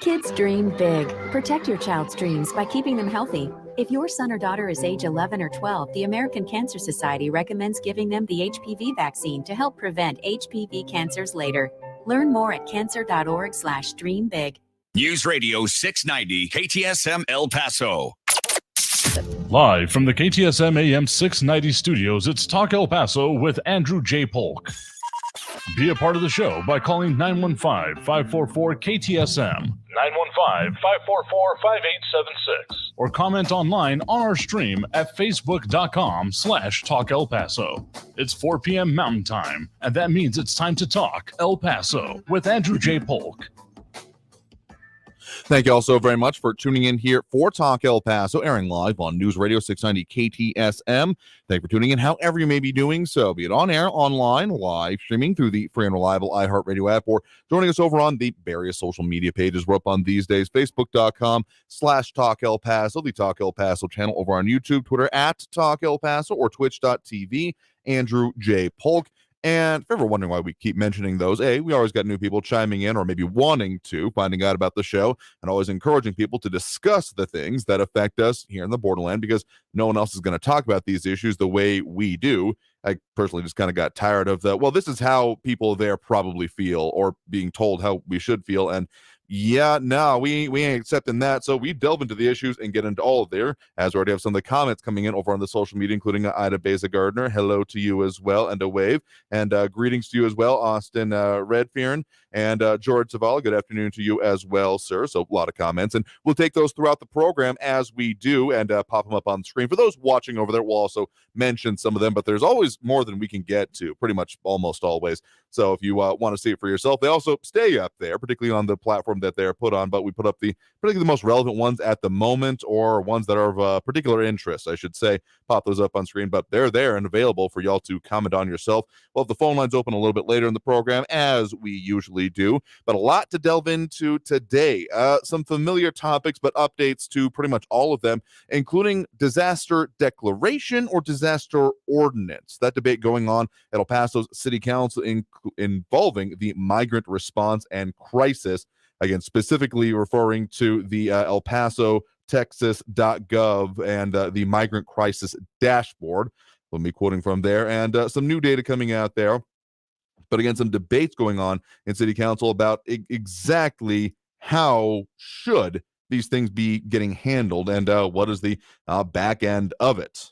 Kids dream big. Protect your child's dreams by keeping them healthy. If your son or daughter is age 11 or 12, the American Cancer Society recommends giving them the HPV vaccine to help prevent HPV cancers later. Learn more at cancer.org/dreambig. News Radio 690 KTSM El Paso. Live from the KTSM AM 690 studios, it's Talk El Paso with Andrew J. Polk. Be a part of the show by calling 915-544-KTSM, 915-544-5876, or comment online on our stream at facebook.com/Talk El Paso. It's 4 p.m. Mountain Time, and that means it's time to talk El Paso with Andrew J. Polk. Thank you all so very much for tuning in here for Talk El Paso, airing live on News Radio 690 KTSM. Thank you for tuning in however you may be doing so, be it on air, online, live streaming through the free and reliable iHeartRadio app, or joining us over on the various social media pages we're up on these days, facebook.com/Talk El Paso, the Talk El Paso channel over on YouTube, Twitter at Talk El Paso, or twitch.tv, Andrew J. Polk. And if you're ever wondering why we keep mentioning those, we always got new people chiming in or maybe wanting to, finding out about the show, and always encouraging people to discuss the things that affect us here in the borderland, because no one else is going to talk about these issues the way we do. I personally just kind of got tired of this is how people there probably feel, or being told how we should feel. And yeah, no, we ain't accepting that. So we delve into the issues and get into all of there, as we already have some of the comments coming in over on the social media, including Ida Beza Gardner. Hello to you as well, and a wave. And greetings to you as well, Austin Redfearn, and George Zavala. Good afternoon to you as well, sir. So a lot of comments, and we'll take those throughout the program as we do, and pop them up on the screen. For those watching over there, we'll also mention some of them, but there's always more than we can get to, pretty much almost always. So if you want to see it for yourself, they also stay up there, particularly on the platform that they're put on, but we put up particularly the most relevant ones at the moment, or ones that are of particular interest, I should say. Pop those up on screen, but they're there and available for y'all to comment on yourself. We'll have the phone lines open a little bit later in the program, as we usually do, but a lot to delve into today. Some familiar topics, but updates to pretty much all of them, including disaster declaration or disaster ordinance. That debate going on at El Paso's City Council involving the migrant response and crisis. Again, specifically referring to the El Paso Texas.gov and the migrant crisis dashboard. Let me quoting from there, and some new data coming out there. But again, some debates going on in City Council about exactly how should these things be getting handled, and what is the back end of it.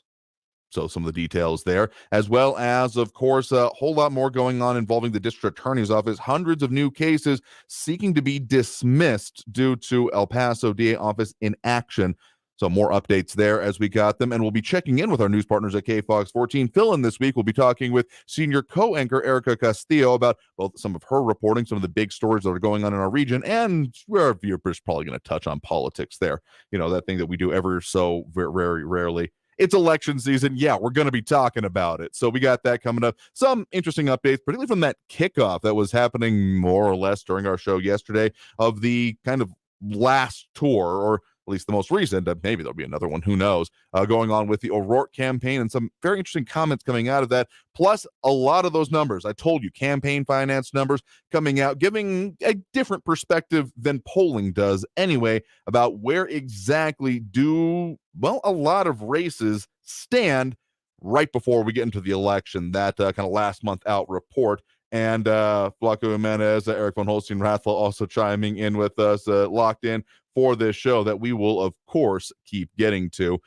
So some of the details there, as well as, of course, a whole lot more going on involving the district attorney's office. Hundreds of new cases seeking to be dismissed due to El Paso DA office inaction. So more updates there as we got them. And we'll be checking in with our news partners at KFOX 14. Fill-in this week, we'll be talking with senior co-anchor Erica Castillo about some of her reporting, some of the big stories that are going on in our region, and where viewers probably going to touch on politics there. You know, that thing that we do ever so very rarely. It's election season. Yeah, we're going to be talking about it. So we got that coming up. Some interesting updates, particularly from that kickoff that was happening more or less during our show yesterday, of the kind of last tour, or at least the most recent. Maybe there'll be another one, who knows, going on with the O'Rourke campaign, and some very interesting comments coming out of that. Plus, a lot of those numbers, I told you, campaign finance numbers coming out, giving a different perspective than polling does anyway, about where exactly a lot of races stand right before we get into the election. That kind of last month out report. And Flaco Jimenez, Eric von Holstein-Rathfel also chiming in with us, locked in for this show that we will, of course, keep getting to.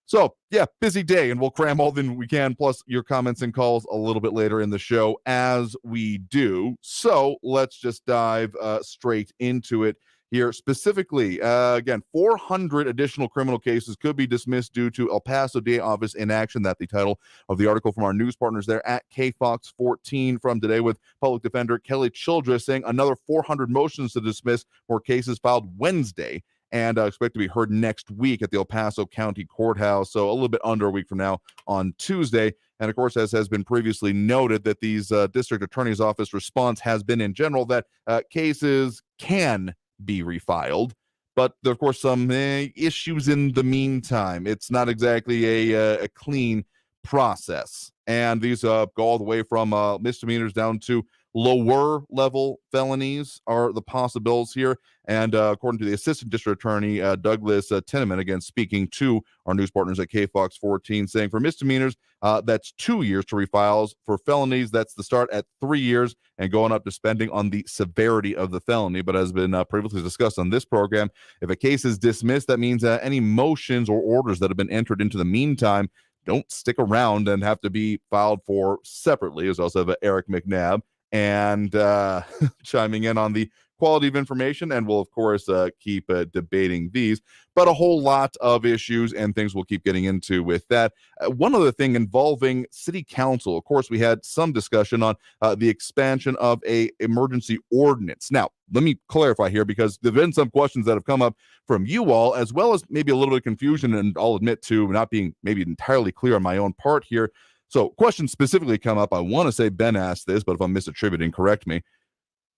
So, yeah, busy day, and we'll cram all that we can, plus your comments and calls a little bit later in the show as we do. So let's just dive straight into it here. Specifically, again, 400 additional criminal cases could be dismissed due to El Paso DA office inaction. That's the title of the article from our news partners there at KFOX 14 from today, with public defender Kelly Childress saying another 400 motions to dismiss more cases filed Wednesday, and expect to be heard next week at the El Paso County Courthouse. So a little bit under a week from now on Tuesday. And of course, as has been previously noted, that these district attorney's office response has been in general that cases can be refiled, but there are, of course, some issues in the meantime. It's not exactly a clean process, and these go all the way from misdemeanors down to lower level felonies are the possibles here. And according to the Assistant District Attorney, Douglas Tinneman, again, speaking to our news partners at KFOX 14, saying for misdemeanors, that's 2 years to refile. For felonies, that's the start at 3 years and going up depending on the severity of the felony. But as been previously discussed on this program, if a case is dismissed, that means any motions or orders that have been entered into the meantime don't stick around and have to be filed for separately. There's also Eric McNabb and chiming in on the quality of information, and we'll of course keep debating these, but a whole lot of issues and things we'll keep getting into with that. One other thing involving city council, of course, we had some discussion on the expansion of a emergency ordinance. Now, let me clarify here, because there have been some questions that have come up from you all, as well as maybe a little bit of confusion, and I'll admit to not being maybe entirely clear on my own part here. So questions specifically come up. I want to say Ben asked this, but if I'm misattributing, correct me.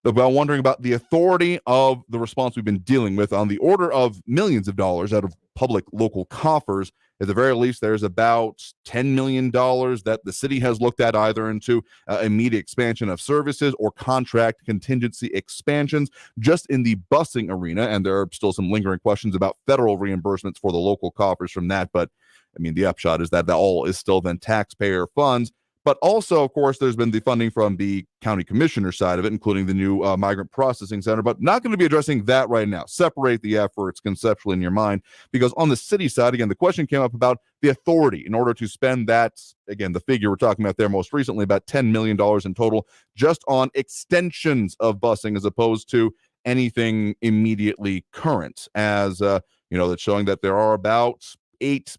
About wondering about the authority of the response we've been dealing with on the order of millions of dollars out of public local coffers. At the very least, there's about $10 million that the city has looked at either into immediate expansion of services or contract contingency expansions just in the busing arena. And there are still some lingering questions about federal reimbursements for the local coffers from that. But I mean, the upshot is that all is still then taxpayer funds. But also, of course, there's been the funding from the county commissioner side of it, including the new migrant processing center, but not going to be addressing that right now. Separate the efforts conceptually in your mind, because on the city side, again, the question came up about the authority in order to spend that, again, the figure we're talking about there most recently, about $10 million in total, just on extensions of busing as opposed to anything immediately current. As, that's showing that there are about 8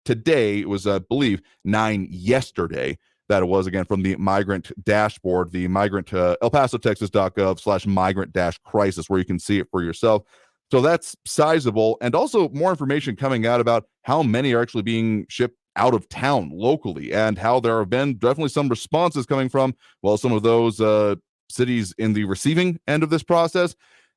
today. It was, I believe, 9 yesterday that it was, again, from the migrant dashboard, the migrant elpasotexas.gov/migrant-crisis, where you can see it for yourself. So that's sizable. And also more information coming out about how many are actually being shipped out of town locally, and how there have been definitely some responses coming from, well, some of those cities in the receiving end of this process.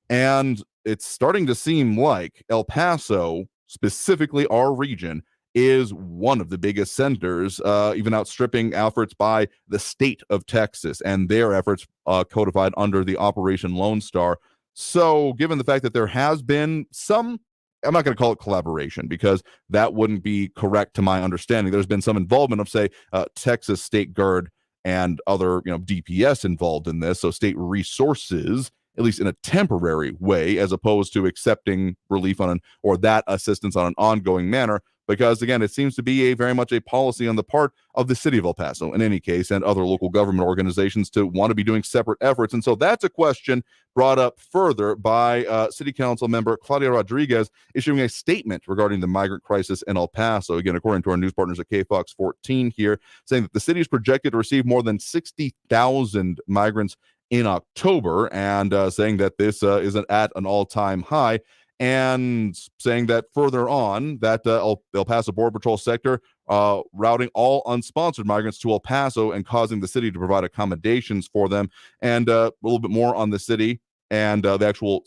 And it's starting to seem like El Paso, specifically our region, is one of the biggest centers, even outstripping efforts by the state of Texas and their efforts codified under the Operation Lone Star. So given the fact that there has been some, I'm not going to call it collaboration, because that wouldn't be correct to my understanding. There's been some involvement of, say, Texas State Guard and other, DPS involved in this. So state resources, at least in a temporary way, as opposed to accepting relief or that assistance on an ongoing manner. Because, again, it seems to be very much a policy on the part of the city of El Paso, in any case, and other local government organizations to want to be doing separate efforts. And so that's a question brought up further by City Council member Claudia Rodriguez, issuing a statement regarding the migrant crisis in El Paso. Again, according to our news partners at KFOX 14 here, saying that the city is projected to receive more than 60,000 migrants in October, and saying that this is at an all-time high. And saying that further on that El Paso Border Patrol sector routing all unsponsored migrants to El Paso and causing the city to provide accommodations for them. And a little bit more on the city and the actual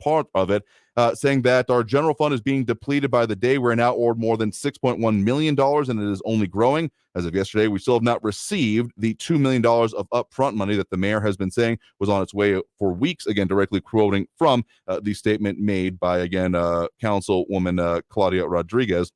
part of it, saying that our general fund is being depleted by the day. We're now owed more than $6.1 million, and it is only growing. As of yesterday, we still have not received the $2 million of upfront money that the mayor has been saying was on its way for weeks, again, directly quoting from the statement made by, again, Councilwoman Claudia Rodriguez.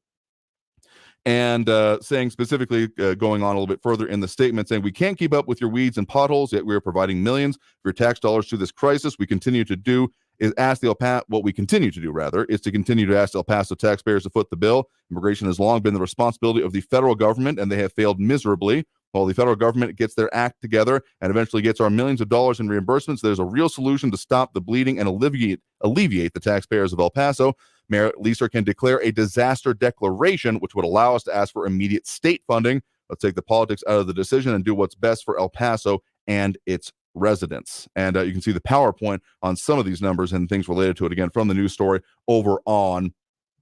And saying specifically, going on a little bit further in the statement, saying we can't keep up with your weeds and potholes, yet we are providing millions of your tax dollars to this crisis. We continue to do is ask what we continue to do, rather, is to continue to ask El Paso taxpayers to foot the bill. Immigration has long been the responsibility of the federal government, and they have failed miserably. While the federal government gets their act together and eventually gets our millions of dollars in reimbursements, there's a real solution to stop the bleeding and alleviate the taxpayers of El Paso. Mayor Leeser can declare a disaster declaration, which would allow us to ask for immediate state funding. Let's take the politics out of the decision and do what's best for El Paso and its residents. And you can see the PowerPoint on some of these numbers and things related to it, again, from the news story over on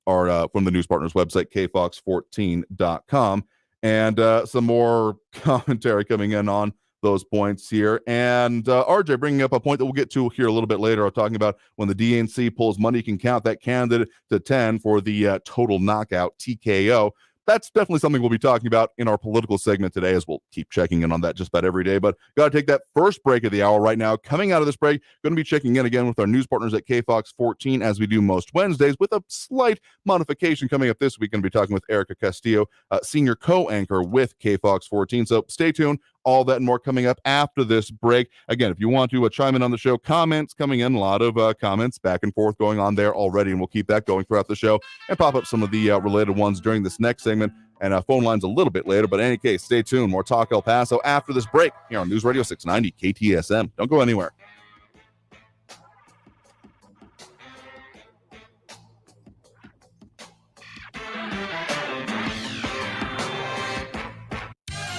our from the news partners website, kfox14.com. And some more commentary coming in on those points here. And RJ bringing up a point that we'll get to here a little bit later, talking about when the DNC pulls money, you can count that candidate to 10 for the total knockout, TKO. that's definitely something we'll be talking about in our political segment today, as we'll keep checking in on that just about every day. But got to take that first break of the hour right now. Coming out of this break, going to be checking in again with our news partners at KFOX 14, as we do most Wednesdays, with a slight modification coming up this week. Going to be talking with Erica Castillo, senior co-anchor with KFOX 14. So stay tuned. All that and more coming up after this break. Again, if you want to chime in on the show, comments coming in, a lot of comments back and forth going on there already, and we'll keep that going throughout the show and pop up some of the related ones during this next segment, and phone lines a little bit later. But in any case, stay tuned. More Talk El Paso after this break here on News Radio 690 KTSM. Don't go anywhere.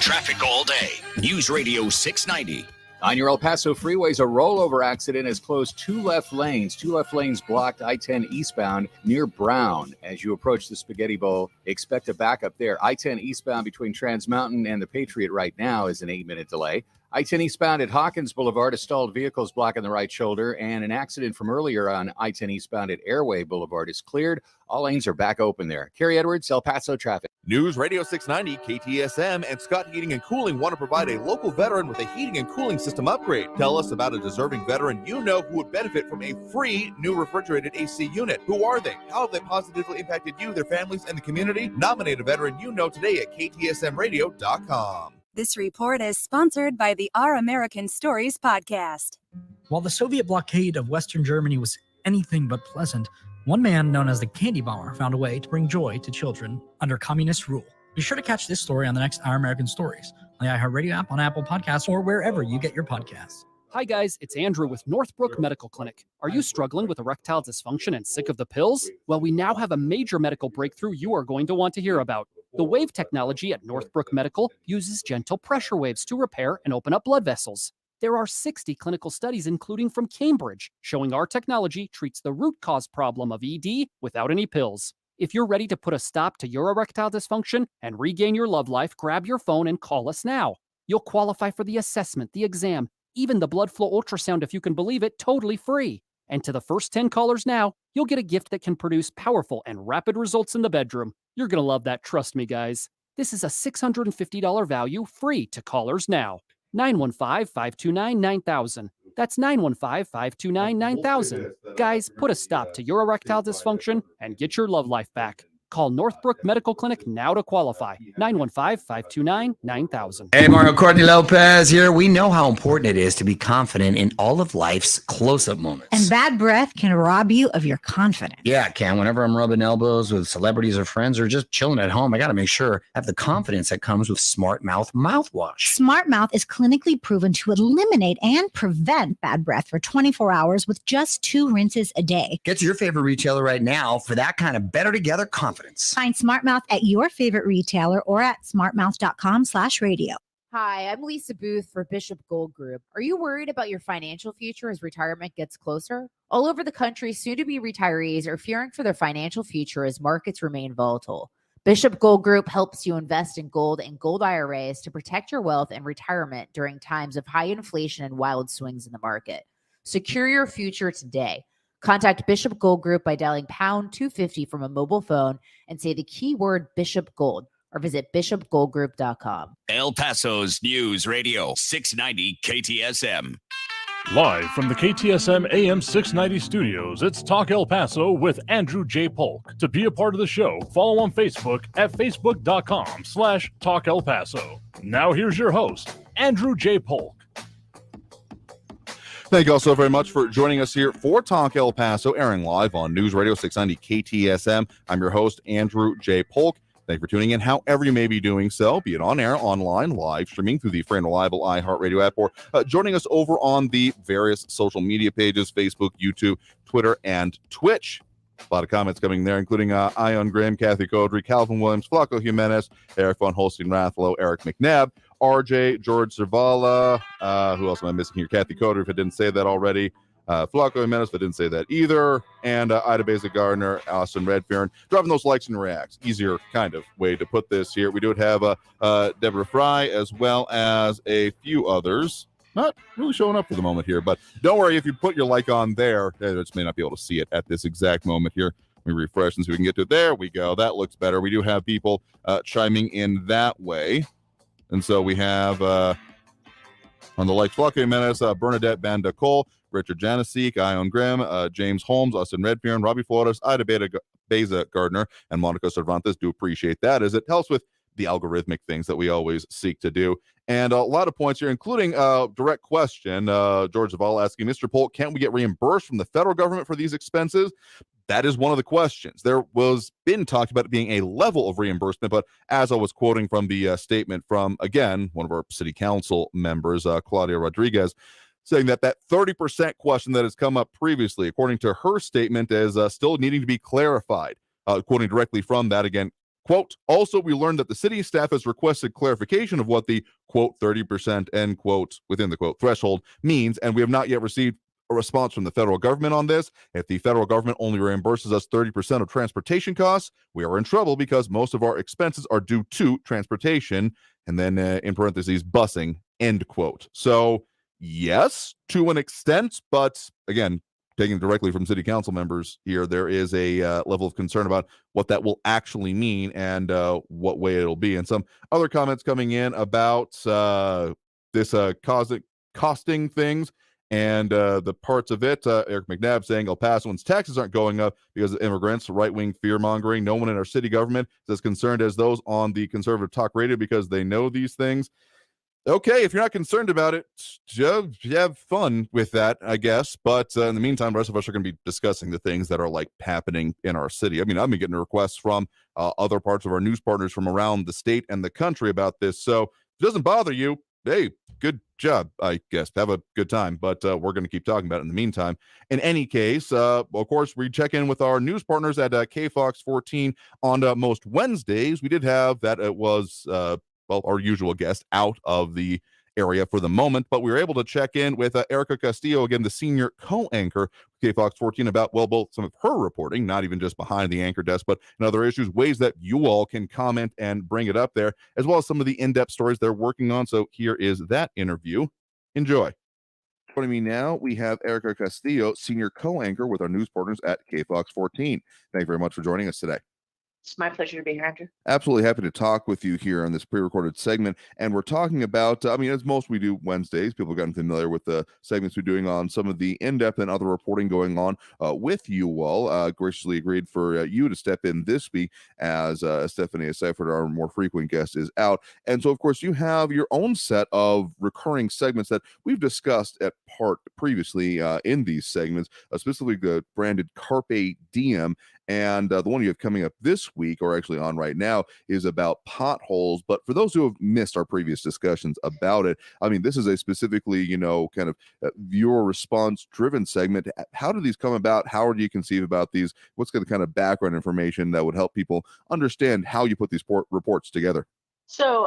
Traffic all day. News Radio 690. On your El Paso freeways, a rollover accident has closed two left lanes. Two left lanes blocked I-10 eastbound near Brown. As you approach the Spaghetti Bowl, expect a backup there. I-10 eastbound between Trans Mountain and the Patriot right now is an 8-minute delay. I-10 eastbound at Hawkins Boulevard, a stalled vehicles blocking the right shoulder, and an accident from earlier on I-10 eastbound at Airway Boulevard is cleared. All lanes are back open there. Kerry Edwards, El Paso traffic. News Radio 690 KTSM and Scott Heating and Cooling want to provide a local veteran with a heating and cooling system upgrade. Tell us about a deserving veteran you know who would benefit from a free new refrigerated AC unit. Who are they? How have they positively impacted you, their families, and the community? Nominate a veteran you know today at ktsmradio.com. This report is sponsored by the Our American Stories podcast. While the Soviet blockade of Western Germany was anything but pleasant, one man known as the Candy Bomber found a way to bring joy to children under communist rule. Be sure to catch this story on the next Our American Stories on the iHeartRadio app, on Apple Podcasts, or wherever you get your podcasts. Hi guys, it's Andrew with Northbrook Medical Clinic. Are you struggling with erectile dysfunction and sick of the pills? Well, we now have a major medical breakthrough you are going to want to hear about. The wave technology at Northbrook Medical uses gentle pressure waves to repair and open up blood vessels. There are 60 clinical studies, including from Cambridge, showing our technology treats the root cause problem of ED without any pills. If you're ready to put a stop to your erectile dysfunction and regain your love life, grab your phone and call us now. You'll qualify for the assessment, the exam, even the blood flow ultrasound, if you can believe it, totally free. And to the first 10 callers now, you'll get a gift that can produce powerful and rapid results in the bedroom. You're going to love that, trust me, guys. This is a $650 value free to callers now. 915-529-9000. That's 915-529-9000. Guys, put a stop to your erectile dysfunction and get your love life back. Call Northbrook Medical Clinic now to qualify. 915-529-9000. Hey, Mario Courtney Lopez here. We know how important it is to be confident in all of life's close-up moments. And bad breath can rob you of your confidence. Yeah, it can. Whenever I'm rubbing elbows with celebrities or friends or just chilling at home, I got to make sure I have the confidence that comes with Smart Mouth mouthwash. Smart Mouth is clinically proven to eliminate and prevent bad breath for 24 hours with just 2 rinses a day. Get to your favorite retailer right now for that kind of better together confidence. Find Smart Mouth at your favorite retailer or at smartmouth.com/radio. Hi, I'm Lisa Booth for Bishop Gold Group. Are you worried about your financial future as retirement gets closer? All over the country, soon-to-be retirees are fearing for their financial future as markets remain volatile. Bishop Gold Group helps you invest in gold and gold IRAs to protect your wealth and retirement during times of high inflation and wild swings in the market. Secure your future today. Contact Bishop Gold Group by dialing pound 250 from a mobile phone and say the keyword Bishop Gold, or visit bishopgoldgroup.com. El Paso's News Radio 690 KTSM. Live from the KTSM AM 690 studios, it's Talk El Paso with Andrew J. Polk. To be a part of the show, follow on Facebook at facebook.com/Talk El Paso. Now here's your host, Andrew J. Polk. Thank you all so very much for joining us here for Talk El Paso, airing live on News Radio 690 KTSM. I'm your host, Andrew J. Polk. Thank you for tuning in, however you may be doing so, be it on air, online, live streaming through the free and reliable iHeartRadio app, or joining us over on the various social media pages, Facebook, YouTube, Twitter, and Twitch. A lot of comments coming there, including Ion Graham, Kathy Codry, Calvin Williams, Flaco Jimenez, Eric Von Holstein Rathlow, Eric McNabb, RJ, George Cervala, who else am I missing here? Kathy Codry, if I didn't say that already. Flaco Jimenez, if I didn't say that either. And Ida Beza Gardner, Allison Redfern, driving those likes and reacts. Easier kind of way to put this here. We do have Deborah Fry, as well as a few others. Not really showing up for the moment here, but don't worry, if you put your like on there, they just may not be able to see it at this exact moment here. We refresh and so we can get to it. There we go. That looks better. We do have people chiming in that way. And so we have on the likes Flocke Menace, Bernadette Van de Cole, Richard Janasik, Ion Grimm, James Holmes, Austin Redfern, Robbie Flores, Ida Beza Gardner, and Monica Cervantes. Do appreciate that, as it helps with the algorithmic things that we always seek to do. And a lot of points here, including direct question. George Zavala asking, Mr. Polk, can't we get reimbursed from the federal government for these expenses? That is one of the questions. There was been talked about it being a level of reimbursement, but as I was quoting from the statement from, again, one of our city council members, Claudia Rodriguez, saying that 30% question that has come up previously, according to her statement, is still needing to be clarified. Quoting directly from that again, quote, also, we learned that the city staff has requested clarification of what the, quote, 30%, end quote, within the, quote, threshold means, and we have not yet received a response from the federal government on this. If the federal government only reimburses us 30% of transportation costs, we are in trouble because most of our expenses are due to transportation, and then in parentheses, busing, end quote. So, yes, to an extent, but again, taking directly from city council members here, there is a level of concern about what that will actually mean and what way it'll be. And some other comments coming in about this costing things and the parts of it. Eric McNabb saying El Pasoans' taxes aren't going up because of immigrants, right-wing fear-mongering. No one in our city government is as concerned as those on the conservative talk radio because they know these things. Okay, if you're not concerned about it, just have fun with that, I guess. But in the meantime, the rest of us are going to be discussing the things that are like happening in our city. I mean, I've been getting requests from other parts of our news partners from around the state and the country about this. So if it doesn't bother you, hey, good job, I guess. Have a good time. But we're going to keep talking about it in the meantime. In any case, of course, we check in with our news partners at KFOX 14 on most Wednesdays. We did have that. It was our usual guest out of the area for the moment, but we were able to check in with Erica Castillo, again, the senior co-anchor KFOX 14, about, well, both some of her reporting, not even just behind the anchor desk, but in other issues, ways that you all can comment and bring it up there, as well as some of the in-depth stories they're working on. So here is that interview. Enjoy. Joining me now, we have Erica Castillo, senior co-anchor with our news partners at KFOX 14. Thank you very much for joining us today. It's my pleasure to be here, Andrew. Absolutely happy to talk with you here on this pre-recorded segment. And we're talking about, as most we do Wednesdays, people have gotten familiar with the segments we're doing on some of the in-depth and other reporting going on with you all. Graciously agreed for you to step in this week as Stephanie Seifert, our more frequent guest, is out. And so, of course, you have your own set of recurring segments that we've discussed at part previously in these segments, specifically the branded Carpe Diem. And the one you have coming up this week, or actually on right now, is about potholes. But for those who have missed our previous discussions about it, I mean, this is a specifically, kind of viewer response driven segment. How do these come about? How do you conceive about these? What's the kind of background information that would help people understand how you put these reports together? So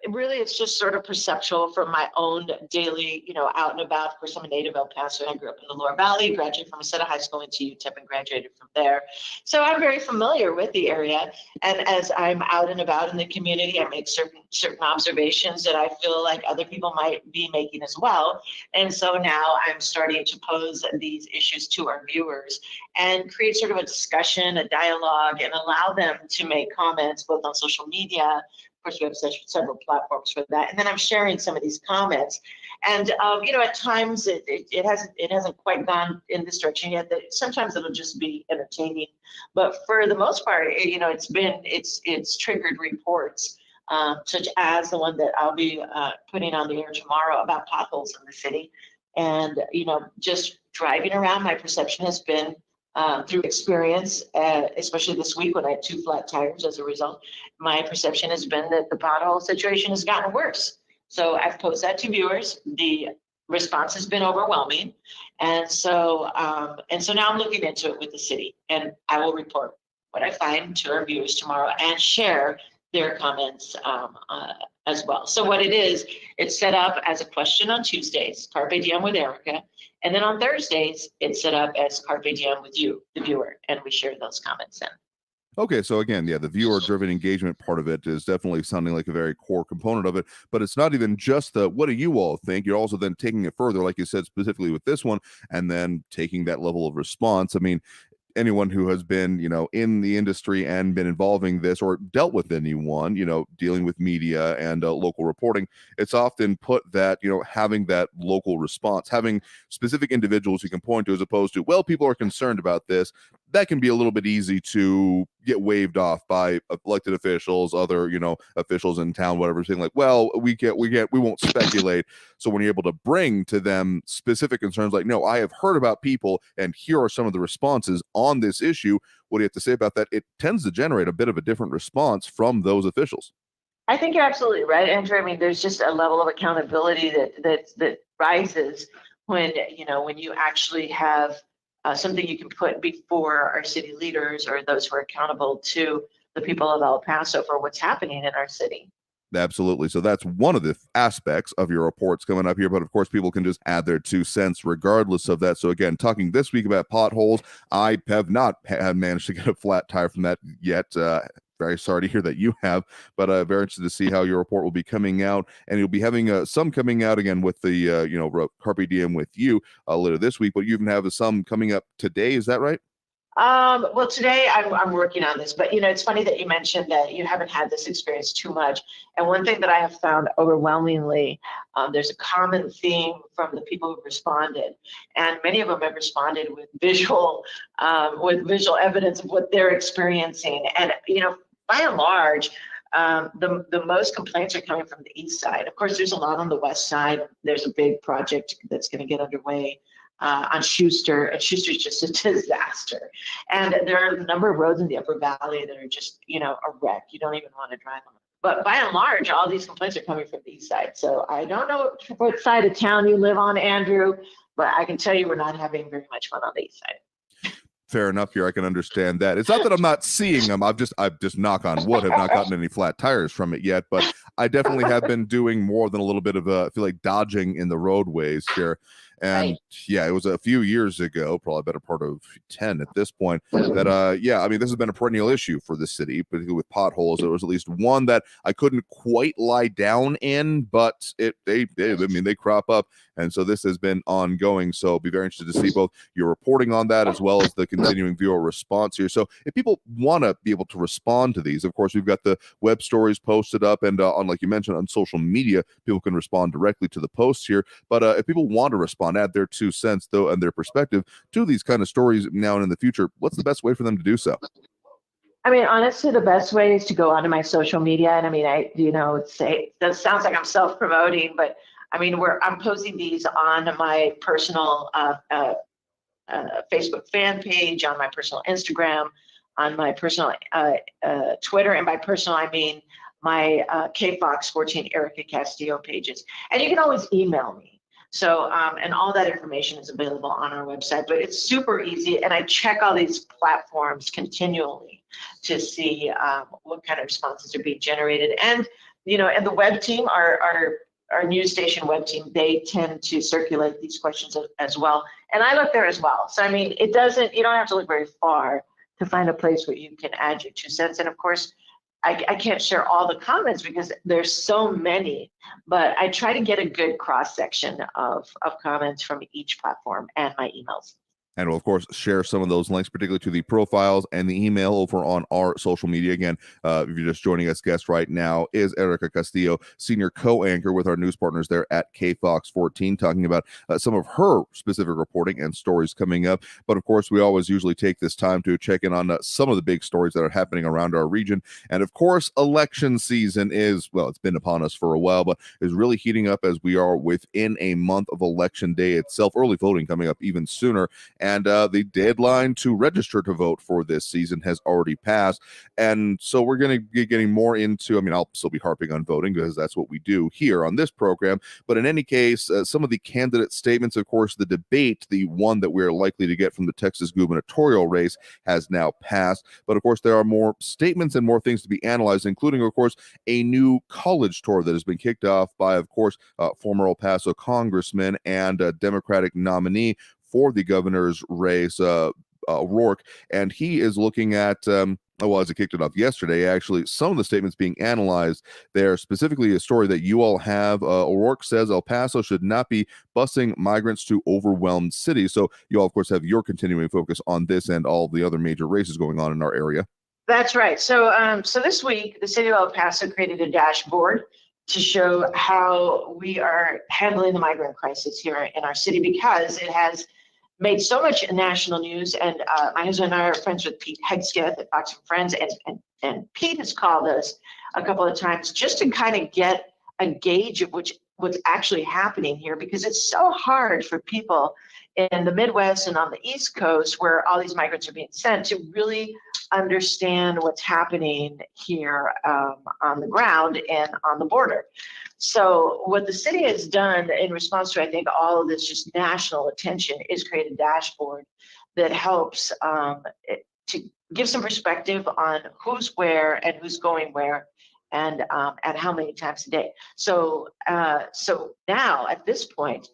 really, it's just sort of perceptual from my own daily, out and about. Of course, I'm a native El Paso. I grew up in the Lower Valley, graduated from Meseta High School, went to UTEP and graduated from there. So I'm very familiar with the area. And as I'm out and about in the community, I make certain observations that I feel like other people might be making as well. And so now I'm starting to pose these issues to our viewers and create sort of a discussion, a dialogue, and allow them to make comments both on social media. Of course, we have several platforms for that. And then I'm sharing some of these comments. And, at times it hasn't quite gone in this direction yet. That sometimes it'll just be entertaining. But for the most part, it's triggered reports, such as the one that I'll be putting on the air tomorrow about potholes in the city. And, just driving around, my perception has been, through experience, especially this week when I had 2 flat tires as a result, my perception has been that the pothole situation has gotten worse. So I've posed that to viewers. The response has been overwhelming. And so now I'm looking into it with the city, and I will report what I find to our viewers tomorrow and share their comments as well. So what it is, it's set up as a question on Tuesdays, Carpe Diem with Erica. And then on Thursdays, it's set up as Carpe Diem with you, the viewer, and we share those comments then. Okay, so again, the viewer-driven engagement part of it is definitely sounding like a very core component of it, but it's not even just the what do you all think? You're also then taking it further, like you said, specifically with this one, and then taking that level of response. I mean, anyone who has been, in the industry and been involving this or dealt with anyone, dealing with media and local reporting, it's often put that, having that local response, having specific individuals you can point to, as opposed to, well, people are concerned about this, that can be a little bit easy to get waved off by elected officials, other, officials in town, whatever, saying like, well, we won't speculate. So when you're able to bring to them specific concerns, like, no, I have heard about people and here are some of the responses on this issue, what do you have to say about that? It tends to generate a bit of a different response from those officials. I think you're absolutely right, Andrew. I mean, there's just a level of accountability that rises when you actually have something you can put before our city leaders or those who are accountable to the people of El Paso for what's happening in our city. Absolutely. So that's one of the aspects of your reports coming up here. But of course, people can just add their 2 cents regardless of that. So again, talking this week about potholes, I have not managed to get a flat tire from that yet. Very sorry to hear that you have, but very interested to see how your report will be coming out. And you'll be having some coming out again with the, Carpe Diem with you later this week, but you even have some coming up today. Is that right? Well, today I'm working on this, but it's funny that you mentioned that you haven't had this experience too much. And one thing that I have found overwhelmingly, there's a common theme from the people who've responded, and many of them have responded with visual evidence of what they're experiencing. And by and large, the most complaints are coming from the east side. Of course, there's a lot on the west side. There's a big project that's going to get underway on Schuster, and Schuster's just a disaster. And there are a number of roads in the Upper Valley that are just, a wreck. You don't even want to drive on them. But by and large, all these complaints are coming from the east side. So I don't know what side of town you live on, Andrew, but I can tell you we're not having very much fun on the east side. Fair enough here. I can understand that. It's not that I'm not seeing them. I've just knock on wood, have not gotten any flat tires from it yet, but I definitely have been doing more than a little bit of I feel like dodging in the roadways here. And Right. yeah, it was a few years ago, probably a better part of 10 at this point, that I mean, this has been a perennial issue for the city, particularly with potholes. There was at least one that I couldn't quite lie down in, but they crop up. And so this has been ongoing. So I'll be very interested to see both your reporting on that as well as the continuing viewer response here. So if people want to be able to respond to these, of course, we've got the web stories posted up, and on, like you mentioned, on social media, people can respond directly to the posts here. But if people want to respond, add their 2 cents though and their perspective to these kind of stories now and in the future, what's the best way for them to do so? I mean, honestly, the best way is to go onto my social media. And I mean, that sounds like I'm self-promoting, but I mean, I'm posting these on my personal Facebook fan page, on my personal Instagram, on my personal Twitter, and by personal, I mean my KFox 14 Erica Castillo pages. And you can always email me. So, and all that information is available on our website, but it's super easy. And I check all these platforms continually to see what kind of responses are being generated. And, and the web team, our news station web team, they tend to circulate these questions as well. And I look there as well. So, I mean, you don't have to look very far to find a place where you can add your 2 cents. And of course, I can't share all the comments because there's so many, but I try to get a good cross section of comments from each platform and my emails. And we'll, of course, share some of those links, particularly to the profiles and the email over on our social media. Again, if you're just joining us, guest right now is Erica Castillo, senior co-anchor with our news partners there at KFox 14, talking about some of her specific reporting and stories coming up. But of course, we always usually take this time to check in on some of the big stories that are happening around our region. And of course, election season it's been upon us for a while, but is really heating up as we are within a month of election day itself. Early voting coming up even sooner. And the deadline to register to vote for this season has already passed. And so we're going to be getting more into, I'll still be harping on voting because that's what we do here on this program. But in any case, some of the candidate statements, of course, the debate, the one that we're likely to get from the Texas gubernatorial race, has now passed. But of course, there are more statements and more things to be analyzed, including, of course, a new college tour that has been kicked off by, of course, former El Paso congressman and Democratic nominee for the governor's race, Rourke, and he is looking at Well, as it kicked it off yesterday, actually, some of the statements being analyzed there, specifically a story that you all have. O'Rourke says El Paso should not be busing migrants to overwhelmed cities. So you all, of course, have your continuing focus on this and all the other major races going on in our area. That's right. So this week, the city of El Paso created a dashboard to show how we are handling the migrant crisis here in our city, because it has made so much national news. And my husband and I are friends with Pete Hegsketh at Fox and Friends, and Pete has called us a couple of times just to kind of get a gauge of what's actually happening here, because it's so hard for people in the Midwest and on the East Coast, where all these migrants are being sent, to really understand what's happening here on the ground and on the border. So what the city has done in response to, I think, all of this just national attention, is create a dashboard that helps to give some perspective on who's where and who's going where, and how many times a day. So now at this point,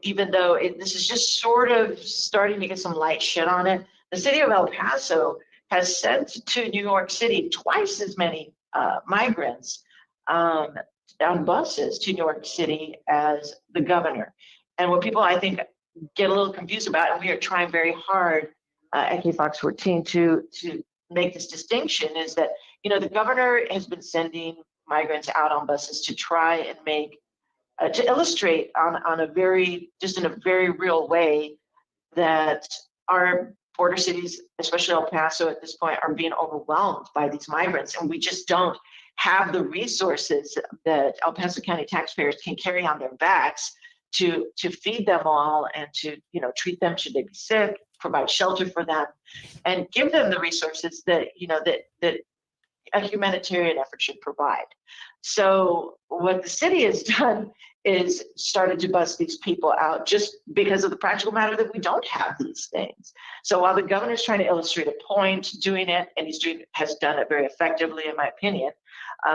even though this is just sort of starting to get some light shed on it, the city of El Paso has sent to New York City twice as many migrants on buses to New York City as the governor. And what people, I think, get a little confused about, and we are trying very hard at KFOX 14 to make this distinction, is that, the governor has been sending migrants out on buses to try and make, to illustrate in a very real way that our border cities, especially El Paso at this point, are being overwhelmed by these migrants. And we just don't have the resources that El Paso County taxpayers can carry on their backs to feed them all, and to treat them should they be sick, provide shelter for them, and give them the resources that that a humanitarian effort should provide. So what the city has done is started to bus these people out, just because of the practical matter that we don't have these things. So while the governor's trying to illustrate a point doing it, and has done it very effectively, in my opinion,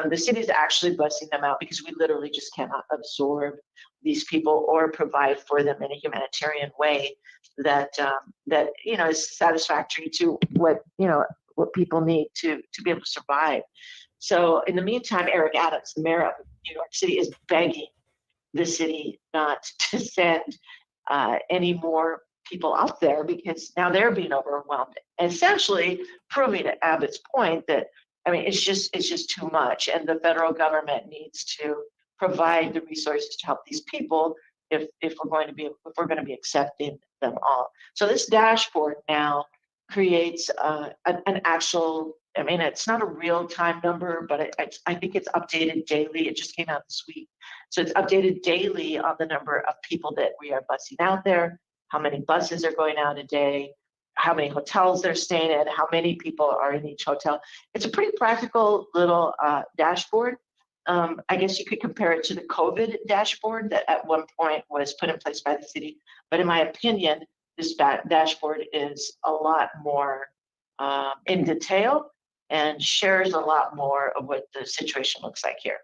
the city is actually busing them out, because we literally just cannot absorb these people or provide for them in a humanitarian way that is satisfactory to what people need to be able to survive. So in the meantime, Eric Adams, the mayor of New York City, is begging the city not to send any more people up there, because now they're being overwhelmed, essentially proving to Abbott's point that, it's just too much, and the federal government needs to provide the resources to help these people if we're going to be accepting them all. So this dashboard now creates an actual, it's not a real-time number, but I think it's updated daily. It just came out this week. So it's updated daily on the number of people that we are busing out there, how many buses are going out a day, how many hotels they're staying in, how many people are in each hotel. It's a pretty practical little dashboard. I guess you could compare it to the COVID dashboard that at one point was put in place by the city. But in my opinion, this dashboard is a lot more in detail and shares a lot more of what the situation looks like here.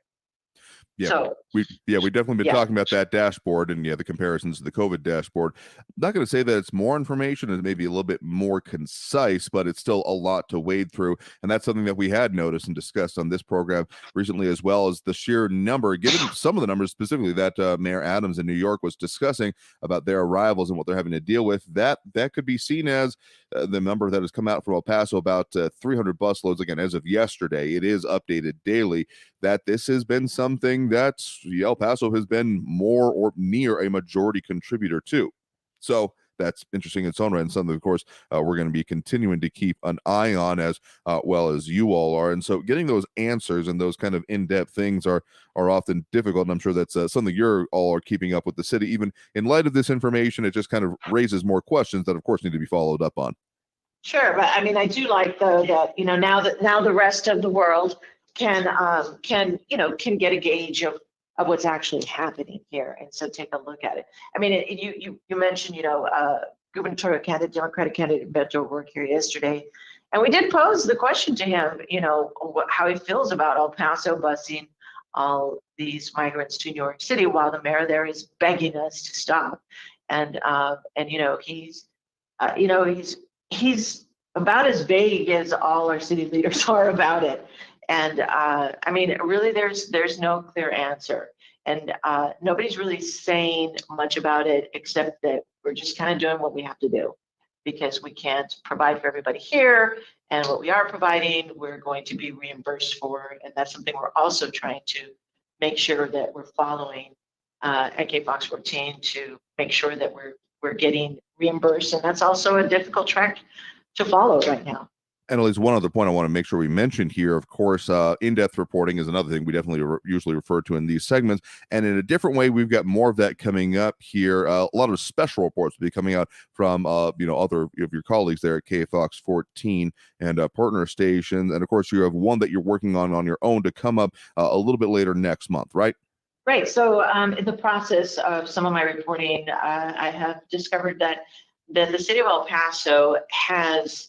Yeah, so, we've definitely been talking about that dashboard and the comparisons to the COVID dashboard. I'm not going to say that it's more information, and maybe a little bit more concise, but it's still a lot to wade through. And that's something that we had noticed and discussed on this program recently, as well as the sheer number, given some of the numbers specifically that Mayor Adams in New York was discussing about their arrivals and what they're having to deal with. That could be seen as the number that has come out from El Paso, about 300 busloads. Again, as of yesterday, it is updated daily. That this has been something that El Paso has been more or near a majority contributor to. So that's interesting in its own right, and something, of course, we're going to be continuing to keep an eye on, as well as you all are. And so getting those answers and those kind of in-depth things are often difficult, and I'm sure that's something you're all are keeping up with the city. Even in light of this information, it just kind of raises more questions that, of course, need to be followed up on. Sure, but I do like, though, that now the rest of the world can get a gauge of what's actually happening here, and so take a look at it. You mentioned gubernatorial candidate, Democratic candidate Beto O'Rourke here yesterday, and we did pose the question to him, how he feels about El Paso busing all these migrants to New York City while the mayor there is begging us to stop, and he's about as vague as all our city leaders are about it. And I mean, really, there's no clear answer. And nobody's really saying much about it, except that we're just kind of doing what we have to do because we can't provide for everybody here. And what we are providing, we're going to be reimbursed for. And that's something we're also trying to make sure that we're following at KFOX 14 to make sure that we're getting reimbursed. And that's also a difficult track to follow right now. And at least one other point I want to make sure we mentioned here, of course, in-depth reporting is another thing we definitely usually refer to in these segments. And in a different way, we've got more of that coming up here. A lot of special reports will be coming out from, other of your colleagues there at KFOX 14 and partner stations. And of course, you have one that you're working on your own to come up a little bit later next month, right? Right. So in the process of some of my reporting, I have discovered that the city of El Paso has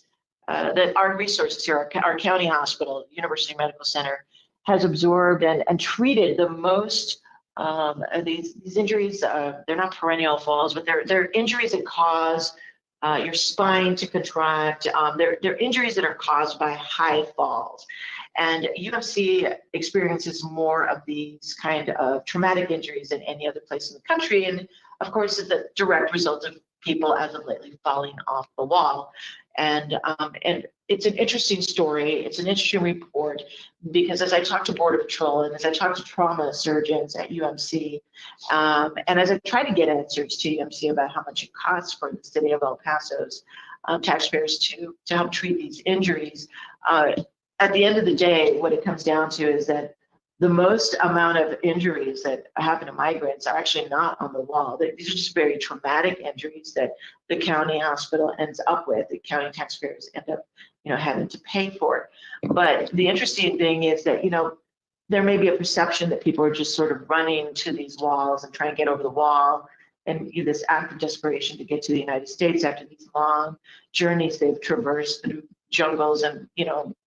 that our resources here, our county hospital, University Medical Center, has absorbed and treated the most these injuries. They're not perennial falls, but they're injuries that cause your spine to contract. They're injuries that are caused by high falls. And UMC experiences more of these kind of traumatic injuries than any other place in the country. And of course, it's a direct result of people as of lately falling off the wall. And it's an interesting story. It's an interesting report because as I talk to Border Patrol and as I talk to trauma surgeons at UMC, and as I try to get answers to UMC about how much it costs for the city of El Paso's taxpayers to help treat these injuries, at the end of the day, what it comes down to is that the most amount of injuries that happen to migrants are actually not on the wall. These are just very traumatic injuries that the county hospital ends up with. The county taxpayers end up, having to pay for. But the interesting thing is that, there may be a perception that people are just sort of running to these walls and trying to get over the wall and this act of desperation to get to the United States after these long journeys they've traversed through jungles and,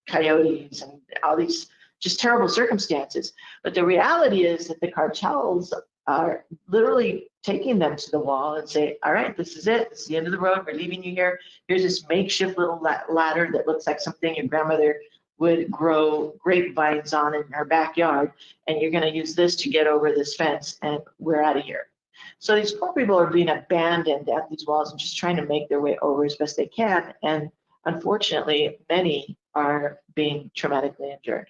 coyotes and all these just terrible circumstances. But the reality is that the cartels are literally taking them to the wall and say, all right, this is it. This is the end of the road. We're leaving you here. Here's this makeshift little ladder that looks like something your grandmother would grow grapevines on in her backyard. And you're going to use this to get over this fence and we're out of here. So these poor people are being abandoned at these walls and just trying to make their way over as best they can. And unfortunately, many are being traumatically injured.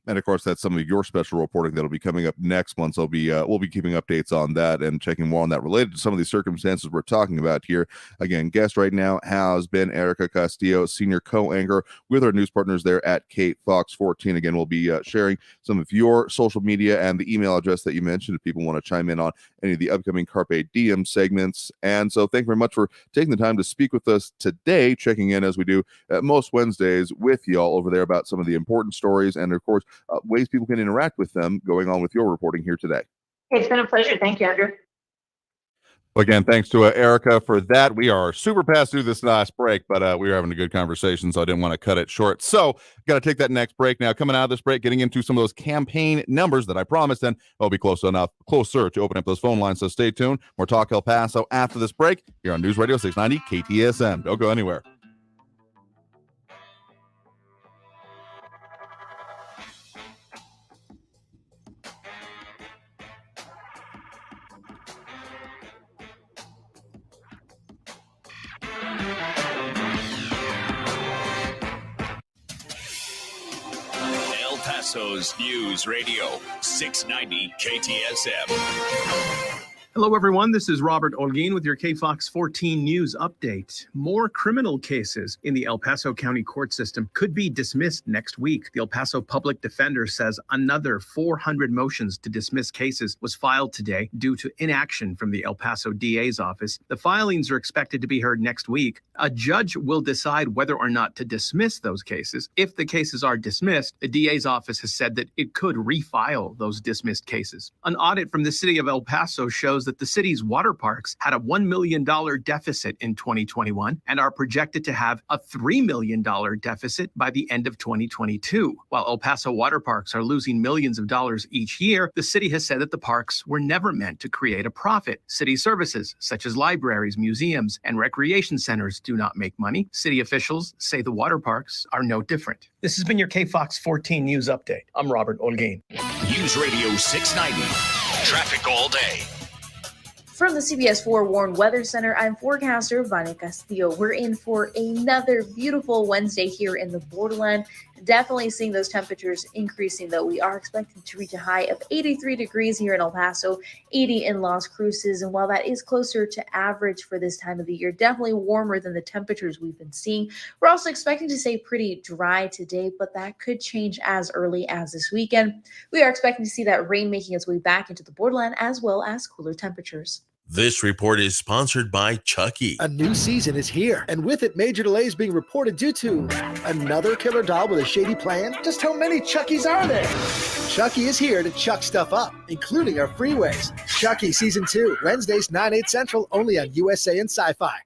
And of course, that's some of your special reporting that'll be coming up next month. So we'll be keeping updates on that and checking more on that related to some of these circumstances we're talking about here. Again, guest right now has been Erica Castillo, senior co-anchor with our news partners there at KFOX 14. Again, we'll be sharing some of your social media and the email address that you mentioned if people want to chime in on any of the upcoming Carpe Diem segments. And so thank you very much for taking the time to speak with us today, checking in as we do most Wednesdays with y'all over there about some of the important stories and, of course, ways people can interact with them going on with your reporting here today. It's been a pleasure. Thank you, Andrew. Again, thanks to Erica for that. We are super past through this last break, but we were having a good conversation, so I didn't want to cut it short. So got to take that next break now. Coming out of this break, getting into some of those campaign numbers that I promised, and I'll be closer to open up those phone lines, so stay tuned. More Talk El Paso after this break here on News Radio 690 KTSM. Don't go anywhere. El Paso's News Radio 690 KTSM. Hello, everyone. This is Robert Olguin with your KFOX 14 News Update. More criminal cases in the El Paso County court system could be dismissed next week. The El Paso Public Defender says another 400 motions to dismiss cases was filed today due to inaction from the El Paso DA's office. The filings are expected to be heard next week. A judge will decide whether or not to dismiss those cases. If the cases are dismissed, the DA's office has said that it could refile those dismissed cases. An audit from the city of El Paso shows shows that the city's water parks had a $1 million deficit in 2021 and are projected to have a $3 million deficit by the end of 2022. While El Paso water parks are losing millions of dollars each year, the city has said that the parks were never meant to create a profit. City services, such as libraries, museums, and recreation centers, do not make money. City officials say the water parks are no different. This has been your KFOX 14 News Update. I'm Robert Olguin. News Radio 690. Traffic all day. From the CBS 4 Warren Weather Center, I'm forecaster Vania Castillo. We're in for another beautiful Wednesday here in the borderland. Definitely seeing those temperatures increasing, though. We are expecting to reach a high of 83 degrees here in El Paso, 80 in Las Cruces. And while that is closer to average for this time of the year, definitely warmer than the temperatures we've been seeing. We're also expecting to stay pretty dry today, but that could change as early as this weekend. We are expecting to see that rain making its way back into the borderland, as well as cooler temperatures. This report is sponsored by Chucky. A new season is here, and with it, major delays being reported due to another killer doll with a shady plan. Just how many Chuckies are there? Chucky is here to chuck stuff up, including our freeways. Chucky Season 2, Wednesdays 9/8 Central, only on USA and Sci-Fi.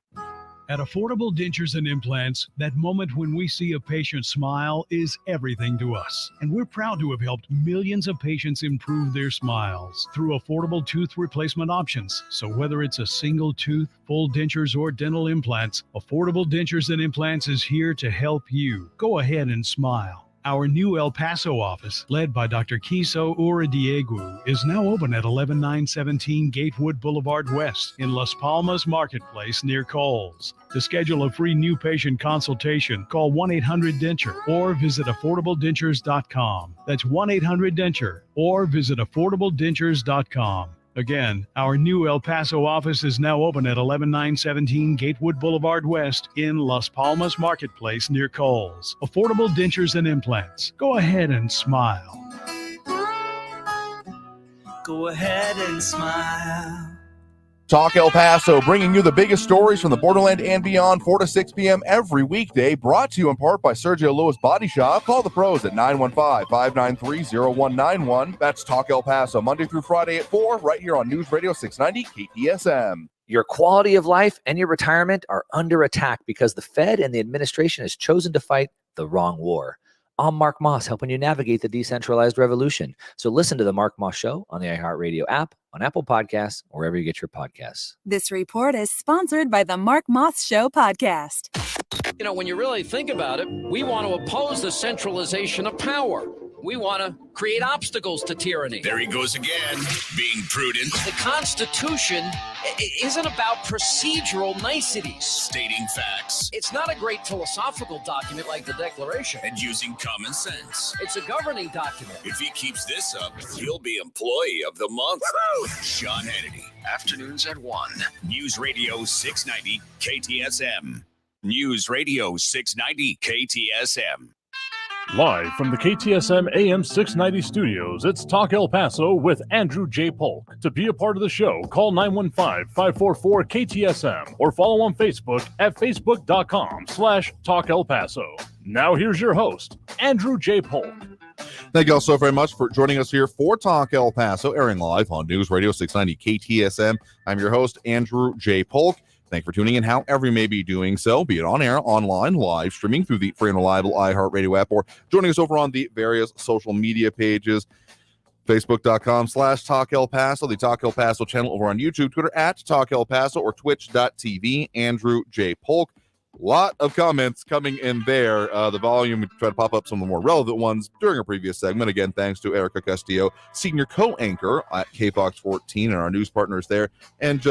At Affordable Dentures and Implants, that moment when we see a patient smile is everything to us. And we're proud to have helped millions of patients improve their smiles through affordable tooth replacement options. So whether it's a single tooth, full dentures, or dental implants, Affordable Dentures and Implants is here to help you. Go ahead and smile. Our new El Paso office, led by Dr. Kiso Uradiegu, is now open at 11917 Gatewood Boulevard West in Las Palmas Marketplace near Kohl's. To schedule a free new patient consultation, call 1-800-DENTURE or visit affordabledentures.com. That's 1-800-DENTURE or visit affordabledentures.com. Again, our new El Paso office is now open at 11917 Gatewood Boulevard West in Las Palmas Marketplace near Kohl's. Affordable Dentures and Implants. Go ahead and smile. Go ahead and smile. Talk El Paso, bringing you the biggest stories from the borderland and beyond, 4 to 6 p.m. every weekday, brought to you in part by Sergio Lewis Body Shop. Call the pros at 915-593-0191. That's Talk El Paso, Monday through Friday at 4, right here on News Radio 690 KTSM. Your quality of life and your retirement are under attack because the Fed and the administration has chosen to fight the wrong war. I'm Mark Moss, helping you navigate the decentralized revolution. So listen to the Mark Moss Show on the iHeartRadio app, on Apple Podcasts, or wherever you get your podcasts. This report is sponsored by the Mark Moss Show podcast. You know, when you really think about it, we want to oppose the centralization of power. We want to create obstacles to tyranny. There he goes again, being prudent. The Constitution isn't about procedural niceties. Stating facts. It's not a great philosophical document like the Declaration. And using common sense. It's a governing document. If he keeps this up, he'll be Employee of the Month. Woo-hoo! Sean Hannity, afternoons at 1. News Radio 690 KTSM. News Radio 690 KTSM. Live from the KTSM AM 690 studios, it's Talk El Paso with Andrew J. Polk. To be a part of the show, call 915-544-KTSM or follow on Facebook at facebook.com/Talk El Paso. Now here's your host, Andrew J. Polk. Thank you all so very much for joining us here for Talk El Paso, airing live on News Radio 690 KTSM. I'm your host, Andrew J. Polk. Thanks for tuning in however you may be doing so, be it on air, online, live, streaming through the free and reliable iHeartRadio app, or joining us over on the various social media pages, facebook.com/Talk El Paso, the Talk El Paso channel over on YouTube, Twitter at Talk El Paso, or twitch.tv, Andrew J. Polk. Lot of comments coming in there. The volume, we try to pop up some of the more relevant ones during a previous segment. Again, thanks to Erica Castillo, senior co-anchor at KFOX 14 and our news partners there. And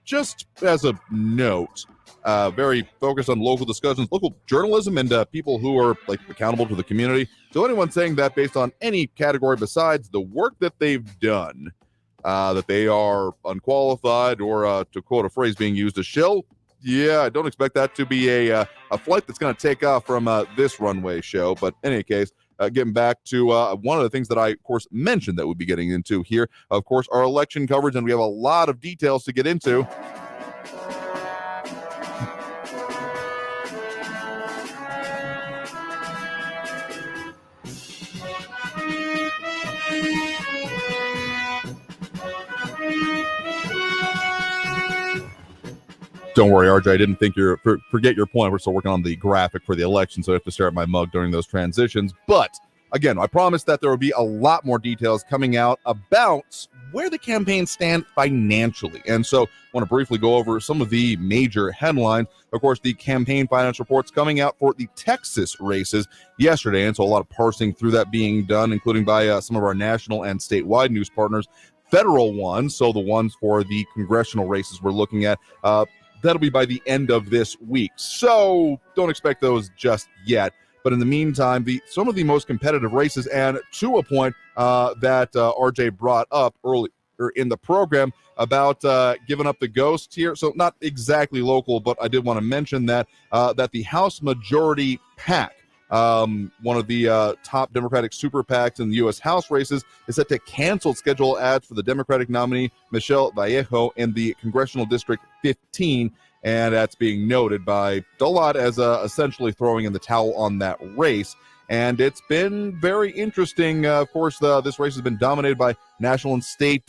just as a note, very focused on local discussions, local journalism, and people who are like accountable to the community. So anyone saying that based on any category besides the work that they've done, that they are unqualified or, to quote a phrase being used, a shill, yeah, I don't expect that to be a flight that's going to take off from this runway show. But in any case, getting back to one of the things that I, of course, mentioned that we'll be getting into here, of course, our election coverage, and we have a lot of details to get into. Don't worry, RJ. I didn't think forget your point. We're still working on the graphic for the election, so I have to stare at my mug during those transitions. But again, I promised that there would be a lot more details coming out about where the campaigns stand financially. And so I want to briefly go over some of the major headlines. Of course, the campaign finance reports coming out for the Texas races yesterday. And so a lot of parsing through that being done, including by some of our national and statewide news partners. Federal ones, so the ones for the congressional races we're looking at, that'll be by the end of this week. So don't expect those just yet. But in the meantime, some of the most competitive races, and to a point that RJ brought up earlier in the program about giving up the ghost here. So not exactly local, but I did want to mention that the House Majority PAC, one of the top Democratic super PACs in the U.S. House races, is set to cancel scheduled ads for the Democratic nominee Michelle Vallejo in the Congressional District 15. And that's being noted by a lot as essentially throwing in the towel on that race. And it's been very interesting. Of course, this race has been dominated by national and state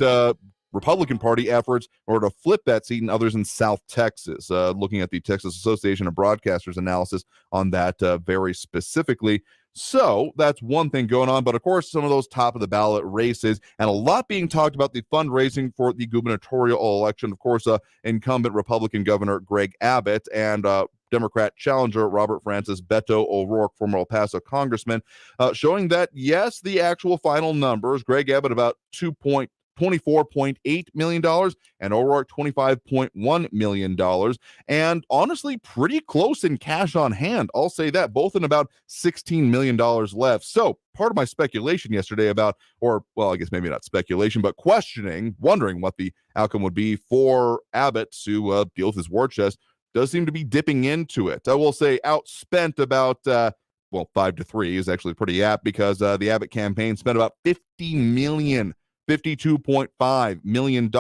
Republican Party efforts in order to flip that seat, and others in South Texas. Looking at the Texas Association of Broadcasters analysis on that very specifically. So that's one thing going on. But of course, some of those top of the ballot races, and a lot being talked about the fundraising for the gubernatorial election. Of course, incumbent Republican Governor Greg Abbott and Democrat challenger Robert Francis Beto O'Rourke, former El Paso congressman, showing that, yes, the actual final numbers, Greg Abbott about $24.8 million and O'Rourke $25.1 million, and honestly pretty close in cash on hand. I'll say that, both in about $16 million left. So part of my speculation yesterday about, or well, I guess maybe not speculation, but wondering what the outcome would be for Abbott to deal with his war chest, does seem to be dipping into it. I will say outspent about 5-3 is actually pretty apt, because the Abbott campaign spent about $52.5 million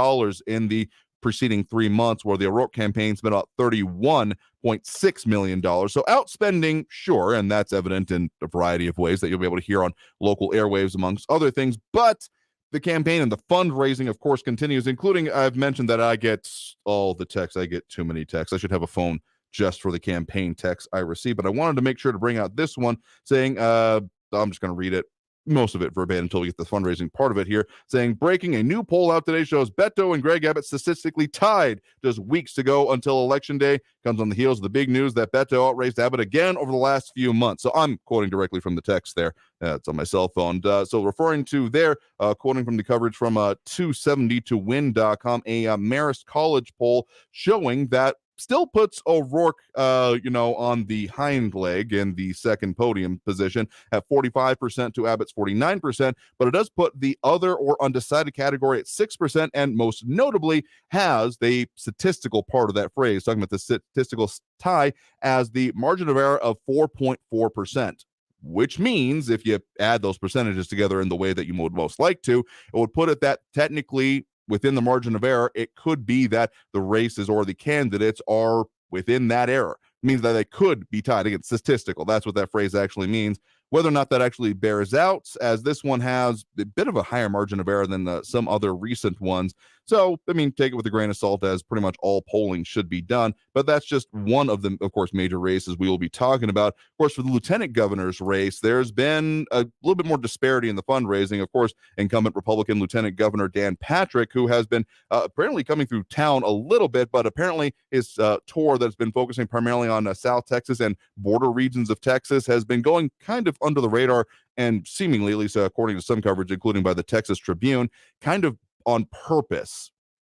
in the preceding 3 months, where the O'Rourke campaign spent about $31.6 million. So outspending, sure, and that's evident in a variety of ways that you'll be able to hear on local airwaves, amongst other things. But the campaign and the fundraising, of course, continues, including, I've mentioned that I get all the texts. I get too many texts. I should have a phone just for the campaign texts I receive. But I wanted to make sure to bring out this one saying, I'm just going to read it, most of it verbatim until we get the fundraising part of it here, saying, breaking, a new poll out today shows Beto and Greg Abbott statistically tied just weeks to go until Election Day. Comes on the heels of the big news that Beto outraced Abbott again over the last few months. So I'm quoting directly from the text there. It's on my cell phone. So referring to there, quoting from the coverage from 270towin.com, a Marist College poll showing that still puts O'Rourke, on the hind leg in the second podium position at 45% to Abbott's 49%, but it does put the other or undecided category at 6%, and most notably has the statistical part of that phrase, talking about the statistical tie, as the margin of error of 4.4%. Which means if you add those percentages together in the way that you would most like to, it would put it that technically within the margin of error, it could be that the races or the candidates are within that error. It means that they could be tied. Again, statistical. That's what that phrase actually means. Whether or not that actually bears out, as this one has a bit of a higher margin of error than some other recent ones. So, take it with a grain of salt, as pretty much all polling should be done. But that's just one of the, of course, major races we will be talking about. Of course, for the lieutenant governor's race, there's been a little bit more disparity in the fundraising. Of course, incumbent Republican Lieutenant Governor Dan Patrick, who has been apparently coming through town a little bit, but apparently his tour that's been focusing primarily on South Texas and border regions of Texas has been going kind of under the radar, and seemingly, at least according to some coverage, including by the Texas Tribune, kind of on purpose,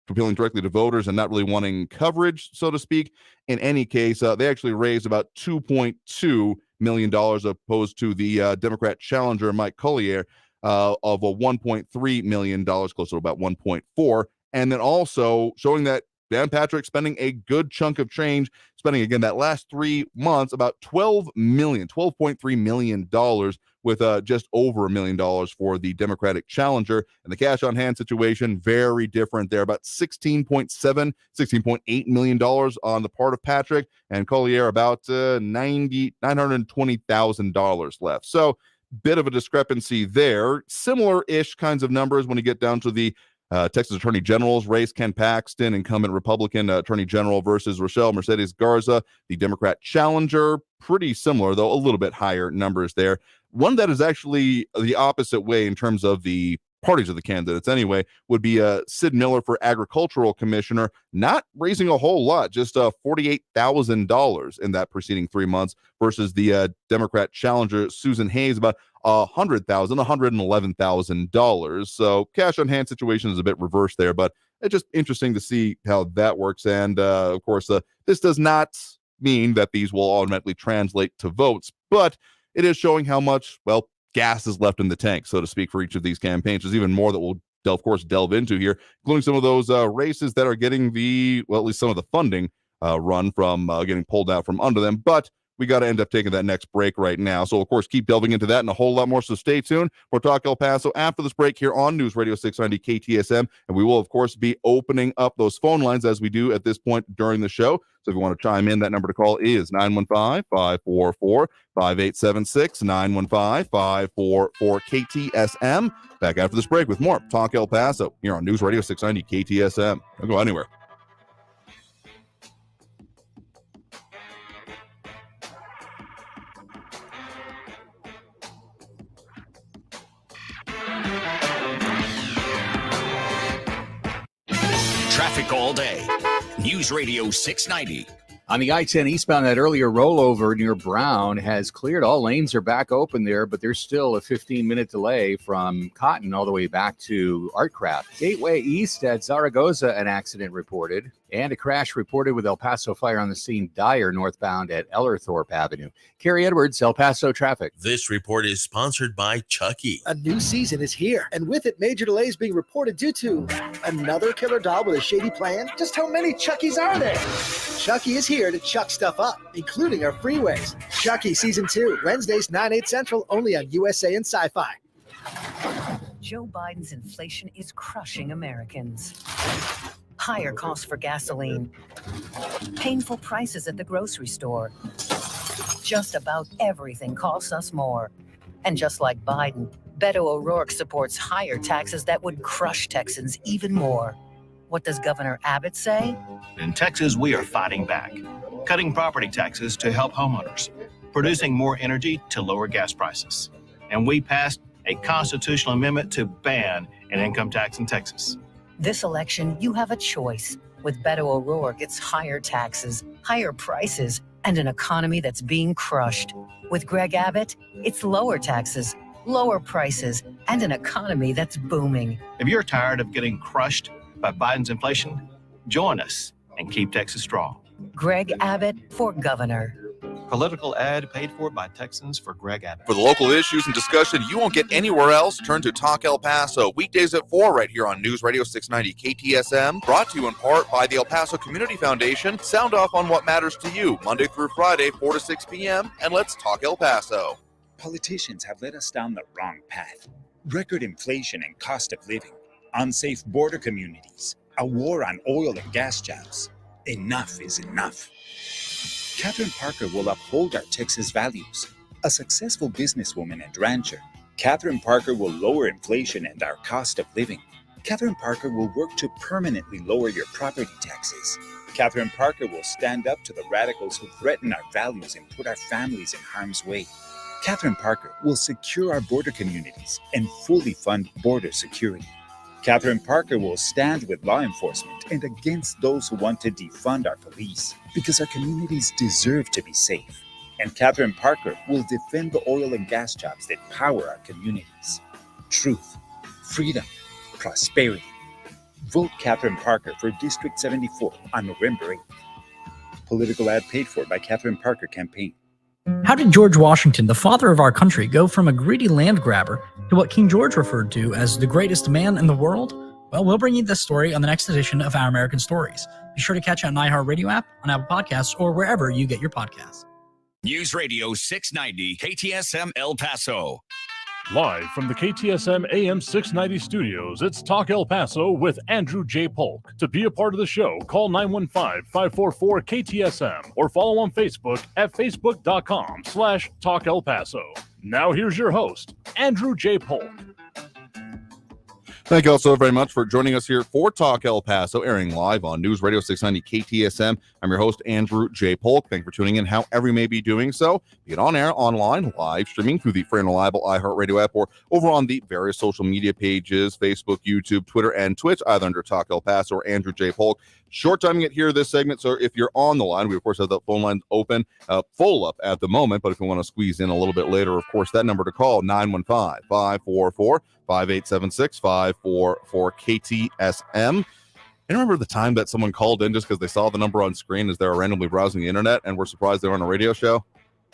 appealing directly to voters and not really wanting coverage, so to speak. In any case, they actually raised about $2.2 million opposed to the Democrat challenger, Mike Collier, of a $1.3 million, close to about 1.4. And then also showing that Dan Patrick spending a good chunk of change, spending, again, that last 3 months, about $12.3 million, with just over $1 million for the Democratic challenger. And the cash on hand situation, very different there, about $16.8 million on the part of Patrick, and Collier about $920,000 left. So bit of a discrepancy there. Similar-ish kinds of numbers when you get down to the Texas Attorney General's race, Ken Paxton, incumbent Republican Attorney General versus Rochelle Mercedes Garza, the Democrat challenger. Pretty similar, though, a little bit higher numbers there. One that is actually the opposite way in terms of the parties of the candidates anyway, would be Sid Miller for Agricultural Commissioner, not raising a whole lot, just $48,000 in that preceding 3 months versus the Democrat challenger, Susan Hayes, about $111,000. So cash on hand situation is a bit reversed there, but it's just interesting to see how that works. And of course, this does not mean that these will automatically translate to votes, but it is showing how much, well, gas is left in the tank, so to speak, for each of these campaigns. There's even more that we'll, of course, delve into here, including some of those races that are getting at least some of the funding run from getting pulled out from under them. But we got to end up taking that next break right now. So, of course, keep delving into that and a whole lot more. So stay tuned for Talk El Paso after this break here on News Radio 690 KTSM. And we will, of course, be opening up those phone lines as we do at this point during the show. So if you want to chime in, that number to call is 915-544-5876, 915-544-KTSM. Back after this break with more Talk El Paso here on News Radio 690 KTSM. Don't go anywhere. Traffic all day. News Radio 690. On the I-10 eastbound, that earlier rollover near Brown has cleared. All lanes are back open there, but there's still a 15-minute delay from Cotton all the way back to Artcraft. Gateway East at Zaragoza, an accident reported, and a crash reported with El Paso Fire on the scene. Dyer northbound at Ellerthorpe Avenue. Carrie Edwards, El Paso traffic. This report is sponsored by Chucky. A new season is here, and with it, major delays being reported due to another killer doll with a shady plan. Just how many Chuckies are there? Chucky is here to chuck stuff up, including our freeways. Chucky Season 2, Wednesdays, 9, 8 Central, only on USA and Sci-Fi. Joe Biden's inflation is crushing Americans. Higher costs for gasoline, painful prices at the grocery store. Just about everything costs us more. And just like Biden, Beto O'Rourke supports higher taxes that would crush Texans even more. What does Governor Abbott say? In Texas, we are fighting back, cutting property taxes to help homeowners, producing more energy to lower gas prices. And we passed a constitutional amendment to ban an income tax in Texas. This election, you have a choice. With Beto O'Rourke, it's higher taxes, higher prices, and an economy that's being crushed. With Greg Abbott, it's lower taxes, lower prices, and an economy that's booming. If you're tired of getting crushed by Biden's inflation, join us and keep Texas strong. Greg Abbott for governor. Political ad paid for by Texans for Greg Abbott. For the local issues and discussion you won't get anywhere else, turn to Talk El Paso, weekdays at 4 right here on News Radio 690 KTSM, brought to you in part by the El Paso Community Foundation. Sound off on what matters to you, Monday through Friday, 4 to 6 p.m., and let's talk El Paso. Politicians have led us down the wrong path. Record inflation and cost of living, unsafe border communities, a war on oil and gas jobs. Enough is enough. Catherine Parker will uphold our Texas values. A successful businesswoman and rancher, Catherine Parker will lower inflation and our cost of living. Catherine Parker will work to permanently lower your property taxes. Catherine Parker will stand up to the radicals who threaten our values and put our families in harm's way. Catherine Parker will secure our border communities and fully fund border security. Catherine Parker will stand with law enforcement and against those who want to defund our police, because our communities deserve to be safe. And Catherine Parker will defend the oil and gas jobs that power our communities. Truth, freedom, prosperity. Vote Catherine Parker for District 74 on November 8th. Political ad paid for by Catherine Parker Campaign. How did George Washington, the father of our country, go from a greedy land grabber to what King George referred to as the greatest man in the world? Well, we'll bring you this story on the next edition of Our American Stories. Be sure to catch it on the iHeartRadio app, on Apple Podcasts, or wherever you get your podcasts. News Radio 690 KTSM El Paso. Live from the KTSM AM 690 studios, it's Talk El Paso with Andrew J. Polk. To be a part of the show, call 915-544-KTSM or follow on Facebook at facebook.com/Talk El Paso. Now here's your host, Andrew J. Polk. Thank you all so very much for joining us here for Talk El Paso, airing live on News Radio 690 KTSM. I'm your host, Andrew J. Polk. Thank you for tuning in, however you may be doing so, be it on air, online, live streaming through the free and reliable iHeartRadio app, or over on the various social media pages, Facebook, YouTube, Twitter, and Twitch, either under Talk El Paso or Andrew J. Polk. Short timing it here this segment, so if you're on the line, we of course have the phone lines open, full up at the moment, but if you want to squeeze in a little bit later, of course, that number to call, 915-544-5876, 544-KTSM. I remember the time that someone called in just because they saw the number on screen as they were randomly browsing the internet and were surprised they were on a radio show.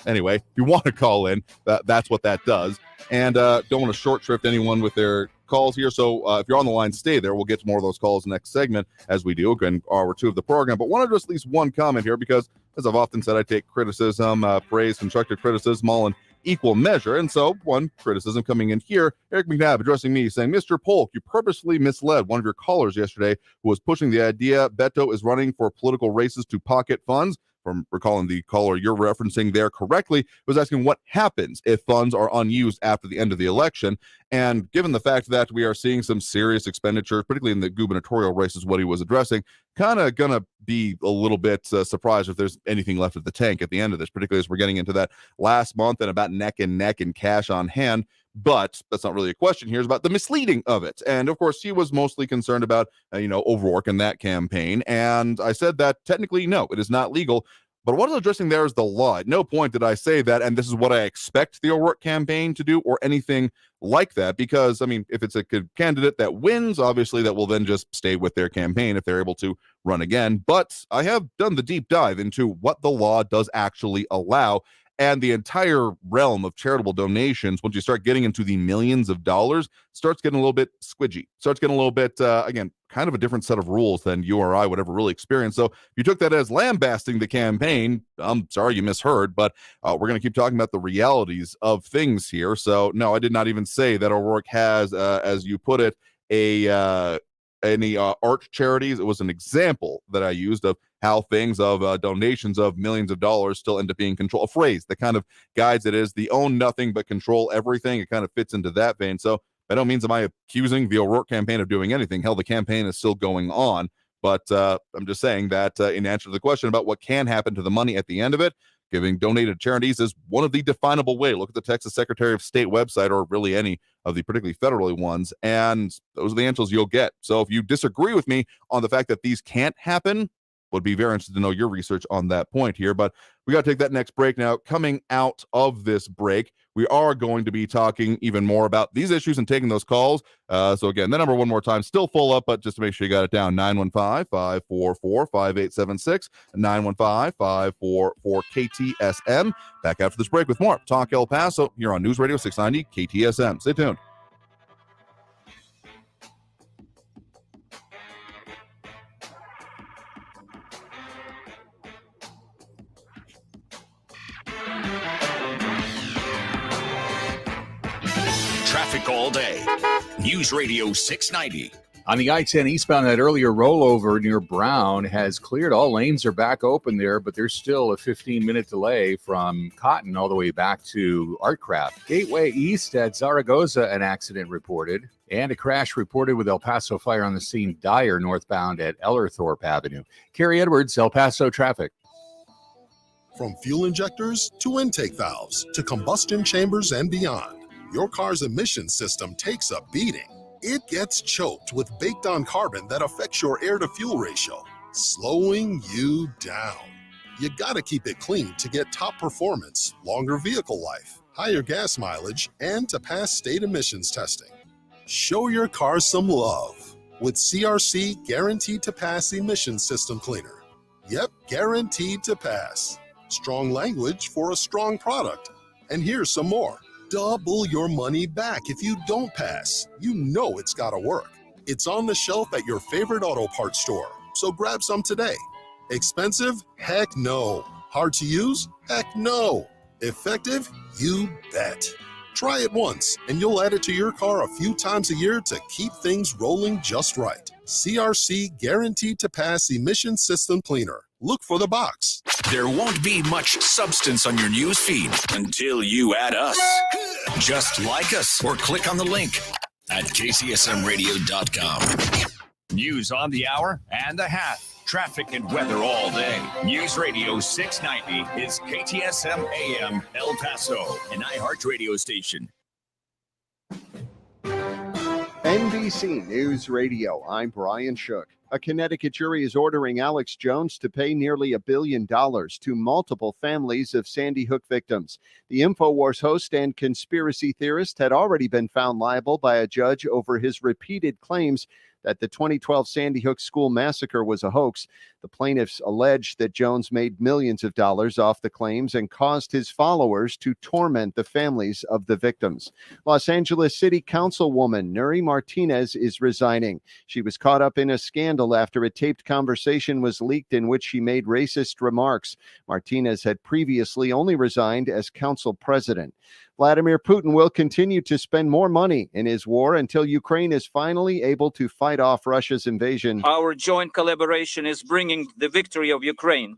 Anyway, if you want to call in, that's what that does. And don't want to short shrift anyone with their calls here. So if you're on the line, stay there. We'll get to more of those calls next segment as we do, again, hour two of the program. But wanted to just at least one comment here because, as I've often said, I take criticism, praise, constructive criticism, all in equal measure. And so one criticism coming in here, Eric McNabb addressing me saying, Mr. Polk, you purposely misled one of your callers yesterday who was pushing the idea Beto is running for political races to pocket funds. From recalling the caller you're referencing there correctly, was asking what happens if funds are unused after the end of the election. And given the fact that we are seeing some serious expenditures, particularly in the gubernatorial race is what he was addressing, kind of going to be a little bit surprised if there's anything left of the tank at the end of this, particularly as we're getting into that last month and about neck and neck and cash on hand. But that's not really a question here. It's about the misleading of it. And of course, he was mostly concerned about, O'Rourke and that campaign. And I said that technically, no, it is not legal. But what I was addressing there is the law. At no point did I say that, and this is what I expect the O'Rourke campaign to do or anything like that. Because, if it's a good candidate that wins, obviously that will then just stay with their campaign if they're able to run again. But I have done the deep dive into what the law does actually allow. And the entire realm of charitable donations, once you start getting into the millions of dollars, starts getting a little bit squidgy. Starts getting a little bit, again, kind of a different set of rules than you or I would ever really experience. So if you took that as lambasting the campaign, I'm sorry you misheard, but we're going to keep talking about the realities of things here. So no, I did not even say that O'Rourke has, as you put it, any art charities. It was an example that I used of how things of donations of millions of dollars still end up being control. A phrase that kind of guides it is the own nothing but control everything. It kind of fits into that vein. So by no means am I accusing the O'Rourke campaign of doing anything. Hell, the campaign is still going on. But I'm just saying that in answer to the question about what can happen to the money at the end of it, giving donated charities is one of the definable way. Look at the Texas Secretary of State website, or really any of the particularly federally ones, and those are the answers you'll get. So if you disagree with me on the fact that these can't happen, would be very interested to know your research on that point here. But we got to take that next break now. Coming out of this break, we are going to be talking even more about these issues and taking those calls. So again, the number one more time, still full up, but just to make sure you got it down, 915-544-5876, 915-544-KTSM. Back after this break with more Talk El Paso here on News Radio 690 KTSM. Stay tuned. Traffic all day. News Radio 690. On the I-10 eastbound, that earlier rollover near Brown has cleared. All lanes are back open there, but there's still a 15-minute delay from Cotton all the way back to Artcraft. Gateway East at Zaragoza, an accident reported, and a crash reported with El Paso Fire on the scene. Dyer northbound at Ellerthorpe Avenue. Carrie Edwards, El Paso traffic. From fuel injectors to intake valves to combustion chambers and beyond, your car's emission system takes a beating. It gets choked with baked-on carbon that affects your air-to-fuel ratio, slowing you down. You gotta keep it clean to get top performance, longer vehicle life, higher gas mileage, and to pass state emissions testing. Show your car some love with CRC Guaranteed to Pass Emission System Cleaner. Yep, guaranteed to pass. Strong language for a strong product. And here's some more. Double your money back if you don't pass. You know it's gotta work. It's on the shelf at your favorite auto parts store, so grab some today. Expensive? Heck no. Hard to use? Heck no. Effective? You bet. Try it once, and you'll add it to your car a few times a year to keep things rolling just right. CRC Guaranteed to Pass Emission System Cleaner. Look for the box. There won't be much substance on your news feed until you add us. Just like us or click on the link. at KTSMradio.com. News on the hour and the hat. Traffic and weather all day. News Radio 690 is KTSM AM El Paso, an iHeart radio station. NBC News Radio, I'm Brian Shook. A Connecticut jury is ordering Alex Jones to pay nearly $1 billion to multiple families of Sandy Hook victims. The InfoWars host and conspiracy theorist had already been found liable by a judge over his repeated claims that the 2012 Sandy Hook school massacre was a hoax. The plaintiffs alleged that Jones made millions of dollars off the claims and caused his followers to torment the families of the victims. Los Angeles City Councilwoman Nuri Martinez is resigning. She was caught up in a scandal after a taped conversation was leaked in which she made racist remarks. Martinez had previously only resigned as council president. Vladimir Putin will continue to spend more money in his war until Ukraine is finally able to fight off Russia's invasion. Our joint collaboration is bringing the victory of Ukraine.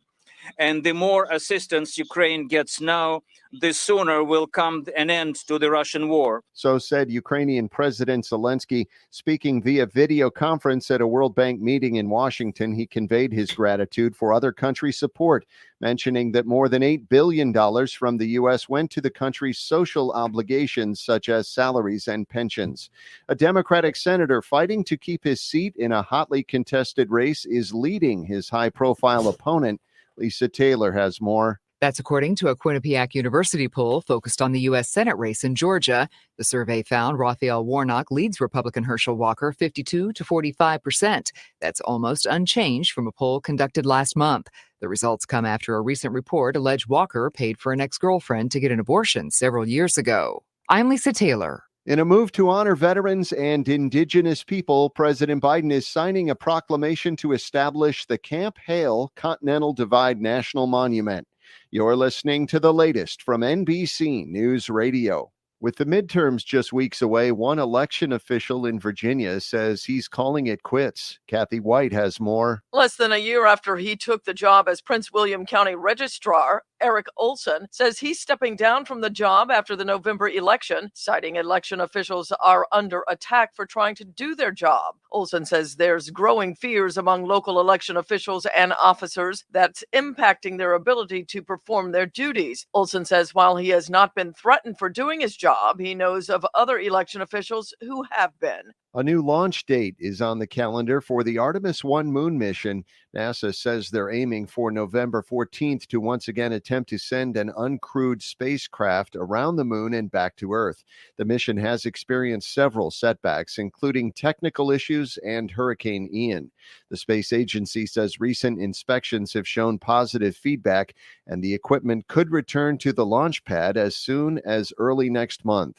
And the more assistance Ukraine gets now, the sooner will come an end to the Russian war. So said Ukrainian President Zelensky. Speaking via video conference at a World Bank meeting in Washington, he conveyed his gratitude for other countries' support, mentioning that more than $8 billion from the U.S. went to the country's social obligations, such as salaries and pensions. A Democratic senator fighting to keep his seat in a hotly contested race is leading his high-profile opponent. Lisa Taylor has more. That's according to a Quinnipiac University poll focused on the U.S. Senate race in Georgia. The survey found Raphael Warnock leads Republican Herschel Walker 52 to 45%. That's almost unchanged from a poll conducted last month. The results come after a recent report alleged Walker paid for an ex-girlfriend to get an abortion several years ago. I'm Lisa Taylor. In a move to honor veterans and indigenous people, President Biden is signing a proclamation to establish the Camp Hale Continental Divide National Monument. You're listening to the latest from NBC News Radio. With the midterms just weeks away, one election official in Virginia says he's calling it quits. Kathy White has more. Less than a year after he took the job as Prince William County Registrar, Eric Olson says he's stepping down from the job after the November election, citing election officials are under attack for trying to do their job. Olson says there's growing fears among local election officials and officers that's impacting their ability to perform their duties. Olson says while he has not been threatened for doing his job, he knows of other election officials who have been. A new launch date is on the calendar for the Artemis 1 moon mission. NASA says they're aiming for November 14th to once again attempt to send an uncrewed spacecraft around the moon and back to Earth. The mission has experienced several setbacks, including technical issues and Hurricane Ian. The space agency says recent inspections have shown positive feedback, and the equipment could return to the launch pad as soon as early next month.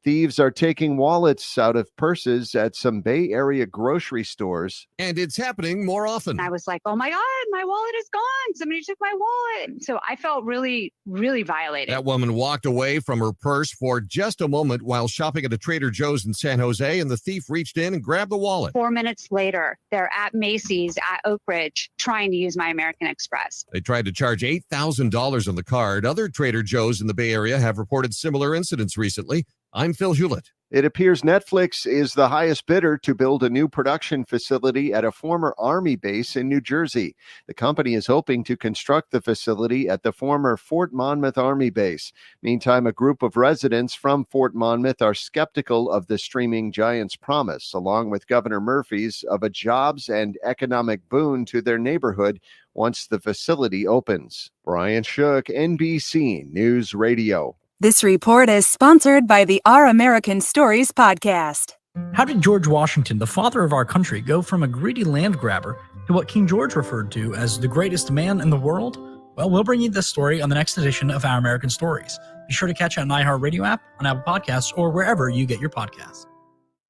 Thieves are taking wallets out of purses at some Bay Area grocery stores. And it's happening more often. I was like, oh my God, my wallet is gone. Somebody took my wallet. So I felt really, really violated. That woman walked away from her purse for just a moment while shopping at a Trader Joe's in San Jose, and the thief reached in and grabbed the wallet. 4 minutes later, they're at Macy's at Oak Ridge trying to use my American Express. They tried to charge $8,000 on the card. Other Trader Joe's in the Bay Area have reported similar incidents recently. I'm Phil Hewlett. It appears Netflix is the highest bidder to build a new production facility at a former Army base in New Jersey. The company is hoping to construct the facility at the former Fort Monmouth Army base. Meantime, a group of residents from Fort Monmouth are skeptical of the streaming giant's promise, along with Governor Murphy's, of a jobs and economic boon to their neighborhood once the facility opens. Brian Shook, NBC News Radio. This report is sponsored by the Our American Stories podcast. How did George Washington, the father of our country, go from a greedy land grabber to what King George referred to as the greatest man in the world? Well, we'll bring you this story on the next edition of Our American Stories. Be sure to catch it on iHeart Radio app, on Apple Podcasts, or wherever you get your podcasts.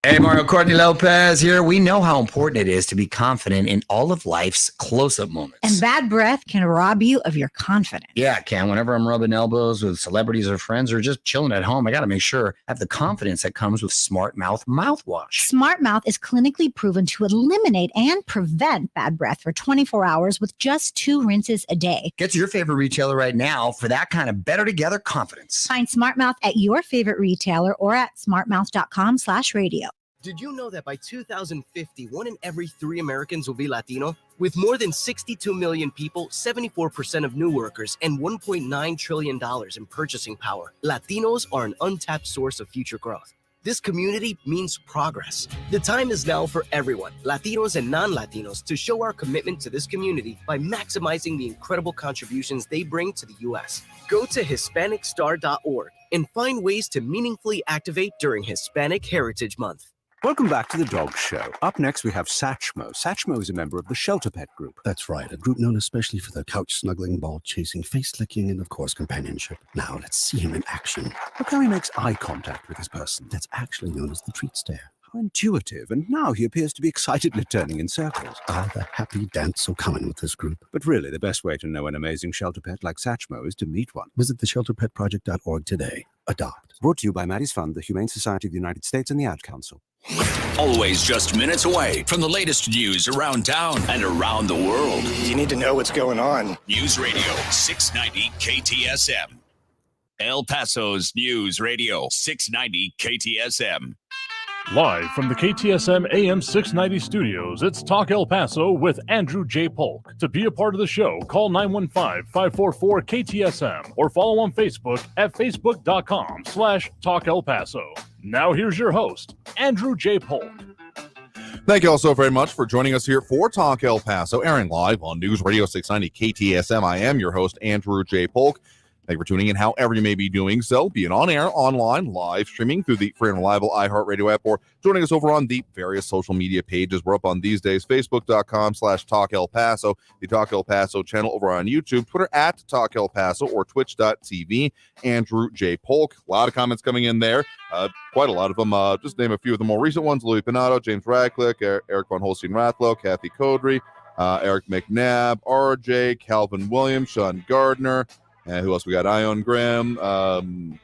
Hey, Mario Courtney Lopez here. We know how important it is to be confident in all of life's close-up moments. And bad breath can rob you of your confidence. Yeah, it can. Whenever I'm rubbing elbows with celebrities or friends or just chilling at home, I got to make sure I have the confidence that comes with Smart Mouth mouthwash. Smart Mouth is clinically proven to eliminate and prevent bad breath for 24 hours with just 2 rinses a day. Get to your favorite retailer right now for that kind of better together confidence. Find Smart Mouth at your favorite retailer or at smartmouth.com/radio. Did you know that by 2050, 1 in every 3 Americans will be Latino? With more than 62 million people, 74% of new workers, and $1.9 trillion in purchasing power, Latinos are an untapped source of future growth. This community means progress. The time is now for everyone, Latinos and non-Latinos, to show our commitment to this community by maximizing the incredible contributions they bring to the U.S. Go to HispanicStar.org and find ways to meaningfully activate during Hispanic Heritage Month. Welcome back to the Dog Show. Up next, we have Satchmo. Satchmo is a member of the Shelter Pet Group. That's right, a group known especially for their couch snuggling, ball chasing, face licking, and of course, companionship. Now, let's see him in action. Look how he makes eye contact with his person. That's actually known as the treat stare. How intuitive, and now he appears to be excitedly turning in circles. Ah, the happy dance so common with this group. But really, the best way to know an amazing shelter pet like Satchmo is to meet one. Visit theshelterpetproject.org today. Adopt. Brought to you by Maddie's Fund, the Humane Society of the United States, and the Ad Council. Always just minutes away from the latest news around town and around the world. You need to know what's going on. News Radio 690 KTSM. El Paso's News Radio 690 KTSM. Live from the KTSM AM 690 studios, it's Talk El Paso with Andrew J. Polk. To be a part of the show, call 915-544-KTSM or follow on Facebook at facebook.com/Talk El Paso. Now here's your host, Andrew J. Polk. Thank you all so very much for joining us here for Talk El Paso, airing live on News Radio 690 KTSM. I am your host, Andrew J. Polk. Thank you for tuning in however you may be doing so, be it on air, online, live streaming through the free and reliable iHeartRadio app, or joining us over on the various social media pages. We're up on these days, facebook.com/Talk El Paso, the Talk El Paso channel over on YouTube, Twitter at Talk El Paso, or twitch.tv, Andrew J. Polk. A lot of comments coming in there, quite a lot of them. Just name a few of the more recent ones: Louis Pinato, James Radcliffe, Eric Von Holstein-Rathlow, Kathy Codry, Eric McNabb, RJ, Calvin Williams, Sean Gardner, and who else we got? Ion Graham,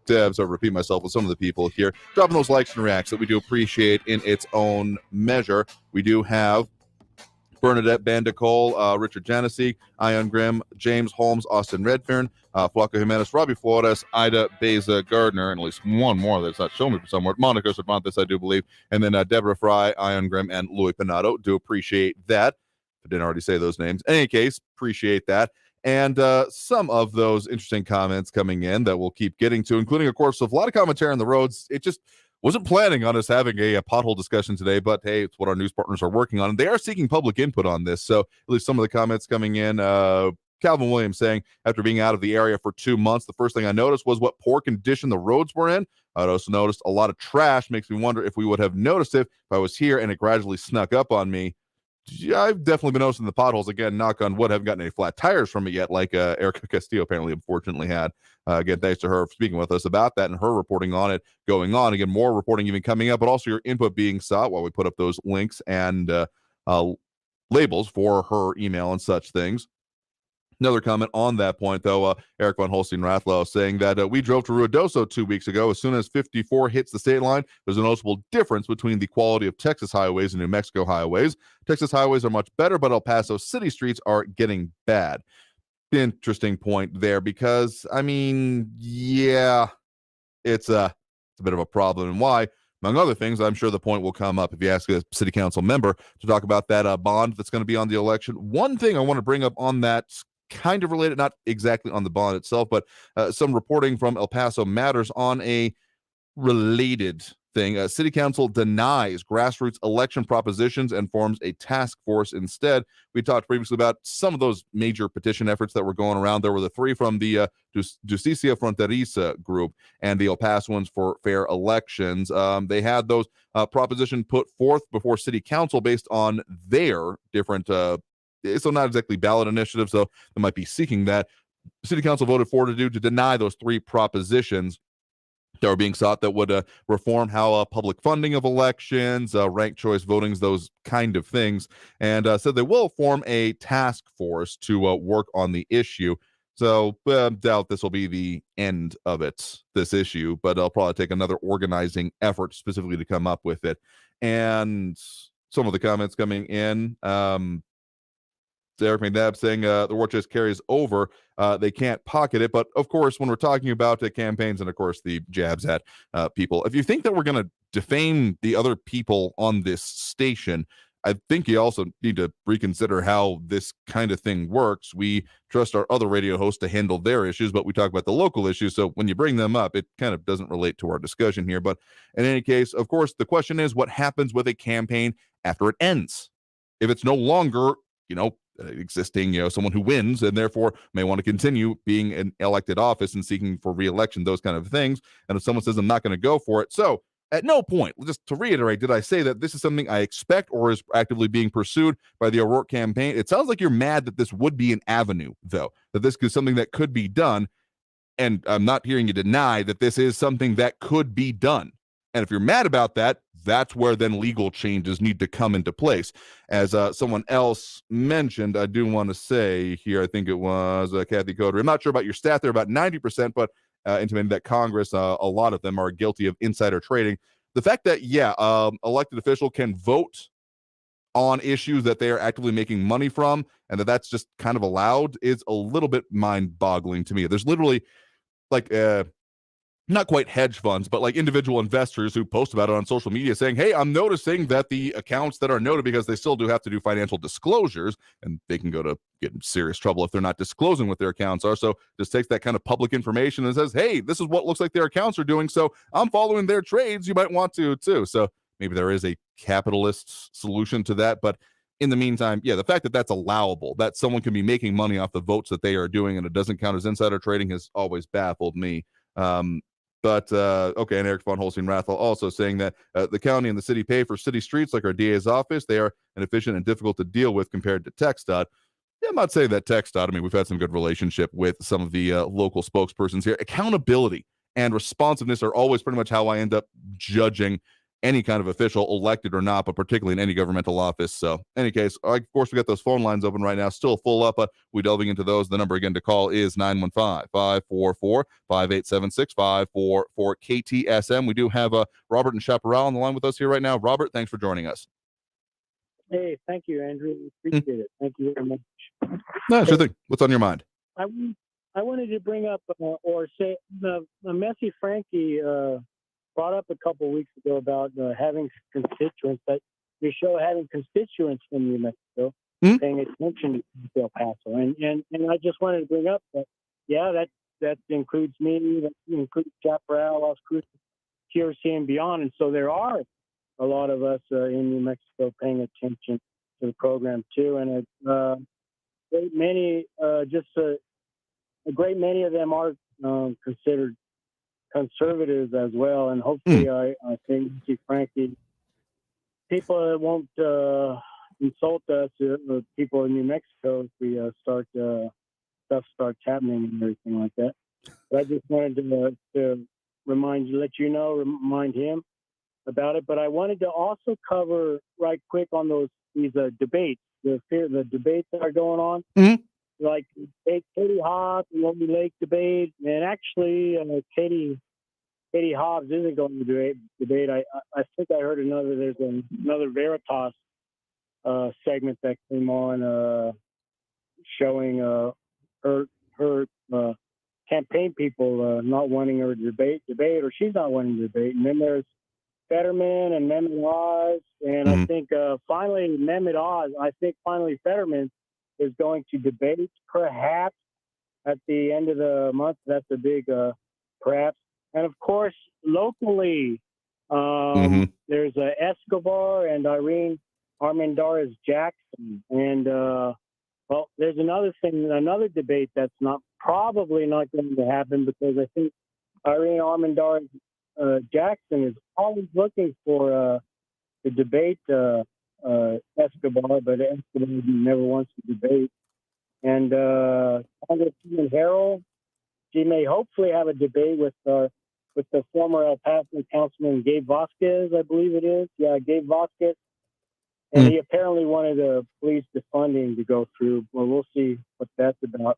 Debs. I'll repeat myself with some of the people here. Dropping those likes and reacts that we do appreciate in its own measure. We do have Bernadette Bandicole, Richard Janesik, Ion Grimm, James Holmes, Austin Redfern, Flaco Jimenez, Robbie Flores, Ida Beza Gardner, and at least one more that's not showing me from somewhere. Monica Cervantes, I do believe. And then Deborah Fry, Ion Grimm, and Louis Pinato. Do appreciate that. I didn't already say those names. In any case, appreciate that. And some of those interesting comments coming in that we'll keep getting to, including, of course, a lot of commentary on the roads. It just wasn't planning on us having a pothole discussion today, but hey, it's what our news partners are working on. And they are seeking public input on this. So at least some of the comments coming in, Calvin Williams saying, after being out of the area for 2 months, the first thing I noticed was what poor condition the roads were in. I'd also noticed a lot of trash. Makes me wonder if we would have noticed it if I was here and it gradually snuck up on me. Yeah, I've definitely been noticing the potholes. Again, knock on wood, haven't gotten any flat tires from it yet, like Erica Castillo apparently unfortunately had. Again, thanks to her for speaking with us about that and her reporting on it going on. Again, more reporting even coming up, but also your input being sought while we put up those links and labels for her email and such things. Another comment on that point, though, Eric Von Holstein-Rathlow saying that we drove to Ruidoso 2 weeks ago. As soon as 54 hits the state line, there's a noticeable difference between the quality of Texas highways and New Mexico highways. Texas highways are much better, but El Paso city streets are getting bad. Interesting point there because, I mean, yeah, it's a bit of a problem. And why? Among other things, I'm sure the point will come up if you ask a city council member to talk about that bond that's going to be on the election. One thing I want to bring up on that, kind of related, not exactly on the bond itself, but some reporting from El Paso Matters on a related thing. City Council denies grassroots election propositions and forms a task force instead. We talked previously about some of those major petition efforts that were going around. There were the three from the Justicia Fronteriza group and the El Pasoans for Fair Elections. They had those propositions put forth before City Council based on their different so not exactly ballot initiatives, so they might be seeking that. City Council voted to deny those three propositions that were being sought that would reform how public funding of elections, ranked choice votings, those kind of things, and said they will form a task force to work on the issue. So doubt this will be the end of this issue, but I'll probably take another organizing effort specifically to come up with it. And some of the comments coming in, Eric McNabb saying the war chest carries over. They can't pocket it. But, of course, when we're talking about campaigns and, of course, the jabs at people, if you think that we're going to defame the other people on this station, I think you also need to reconsider how this kind of thing works. We trust our other radio hosts to handle their issues, but we talk about the local issues. So when you bring them up, it kind of doesn't relate to our discussion here. But in any case, of course, the question is what happens with a campaign after it ends? If it's no longer, existing, someone who wins and therefore may want to continue being an elected office and seeking for re-election, those kind of things. And if someone says, I'm not going to go for it. So at no point, just to reiterate, did I say that this is something I expect or is actively being pursued by the O'Rourke campaign. It sounds like you're mad that this would be an avenue, though, that this is something that could be done. And I'm not hearing you deny that this is something that could be done. And if you're mad about that, that's where then legal changes need to come into place. As someone else mentioned, I do want to say here, I think it was Kathy Coder. I'm not sure about your stat there, about 90%, but intimating that Congress, a lot of them are guilty of insider trading. The fact that, elected official can vote on issues that they are actively making money from and that's just kind of allowed is a little bit mind-boggling to me. There's literally not quite hedge funds, but like individual investors who post about it on social media saying, hey, I'm noticing that the accounts that are noted, because they still do have to do financial disclosures and they can go to get in serious trouble if they're not disclosing what their accounts are. So just takes that kind of public information and says, hey, this is what looks like their accounts are doing. So I'm following their trades. You might want to too. So maybe there is a capitalist solution to that. But in the meantime, the fact that that's allowable, that someone can be making money off the votes that they are doing and it doesn't count as insider trading has always baffled me. Okay, and Eric von Holstein-Rathel also saying that the county and the city pay for city streets like our DA's office. They are inefficient and difficult to deal with compared to TxDOT. Yeah, I'm not saying that TxDOT. I mean, we've had some good relationship with some of the local spokespersons here. Accountability and responsiveness are always pretty much how I end up judging any kind of official, elected or not, but particularly in any governmental office. So, any case, of course, we got those phone lines open right now, still full up, but we delving into those. The number again to call is 915-544-5876, for KTSM. We do have Robert and Chaparral on the line with us here right now. Robert, thanks for joining us. Hey, thank you, Andrew. Appreciate it. Thank you very much. No, sure thing. What's on your mind? I wanted to bring up or say the Messy Frankie brought up a couple weeks ago about having constituents, that your show having constituents from New Mexico paying attention to El Paso, and I just wanted to bring up that that includes me, that includes Chaparral, Las Cruces, TRC, and beyond, and so there are a lot of us in New Mexico paying attention to the program too, and a great many of them are considered conservatives as well, and hopefully I think Frankie, people that won't insult us, people in New Mexico, if we stuff starts happening and everything like that. But I just wanted to remind him about it. But I wanted to also cover right quick on these debates, the debates that are going on. Like Katie Hobbs and Lonely Lake debate, and actually Katie Hobbs isn't going to debate. I think I heard there's another Veritas segment that came on showing her campaign people not wanting her to debate, or she's not wanting to debate. And then there's Fetterman and Mehmet Oz, and I think finally Fetterman is going to debate perhaps at the end of the month. That's a big perhaps. And of course, locally, there's Escobar and Irene Armendariz Jackson. And there's another debate that's probably not going to happen, because I think Irene Armendariz Jackson is always looking for to debate Escobar, but Escobar never wants to debate. And Congresswoman Harrell, she may hopefully have a debate with the former El Paso councilman Gabe Vasquez, I believe it is. Yeah, Gabe Vasquez. And he apparently wanted the police defunding to go through. Well, we'll see what that's about.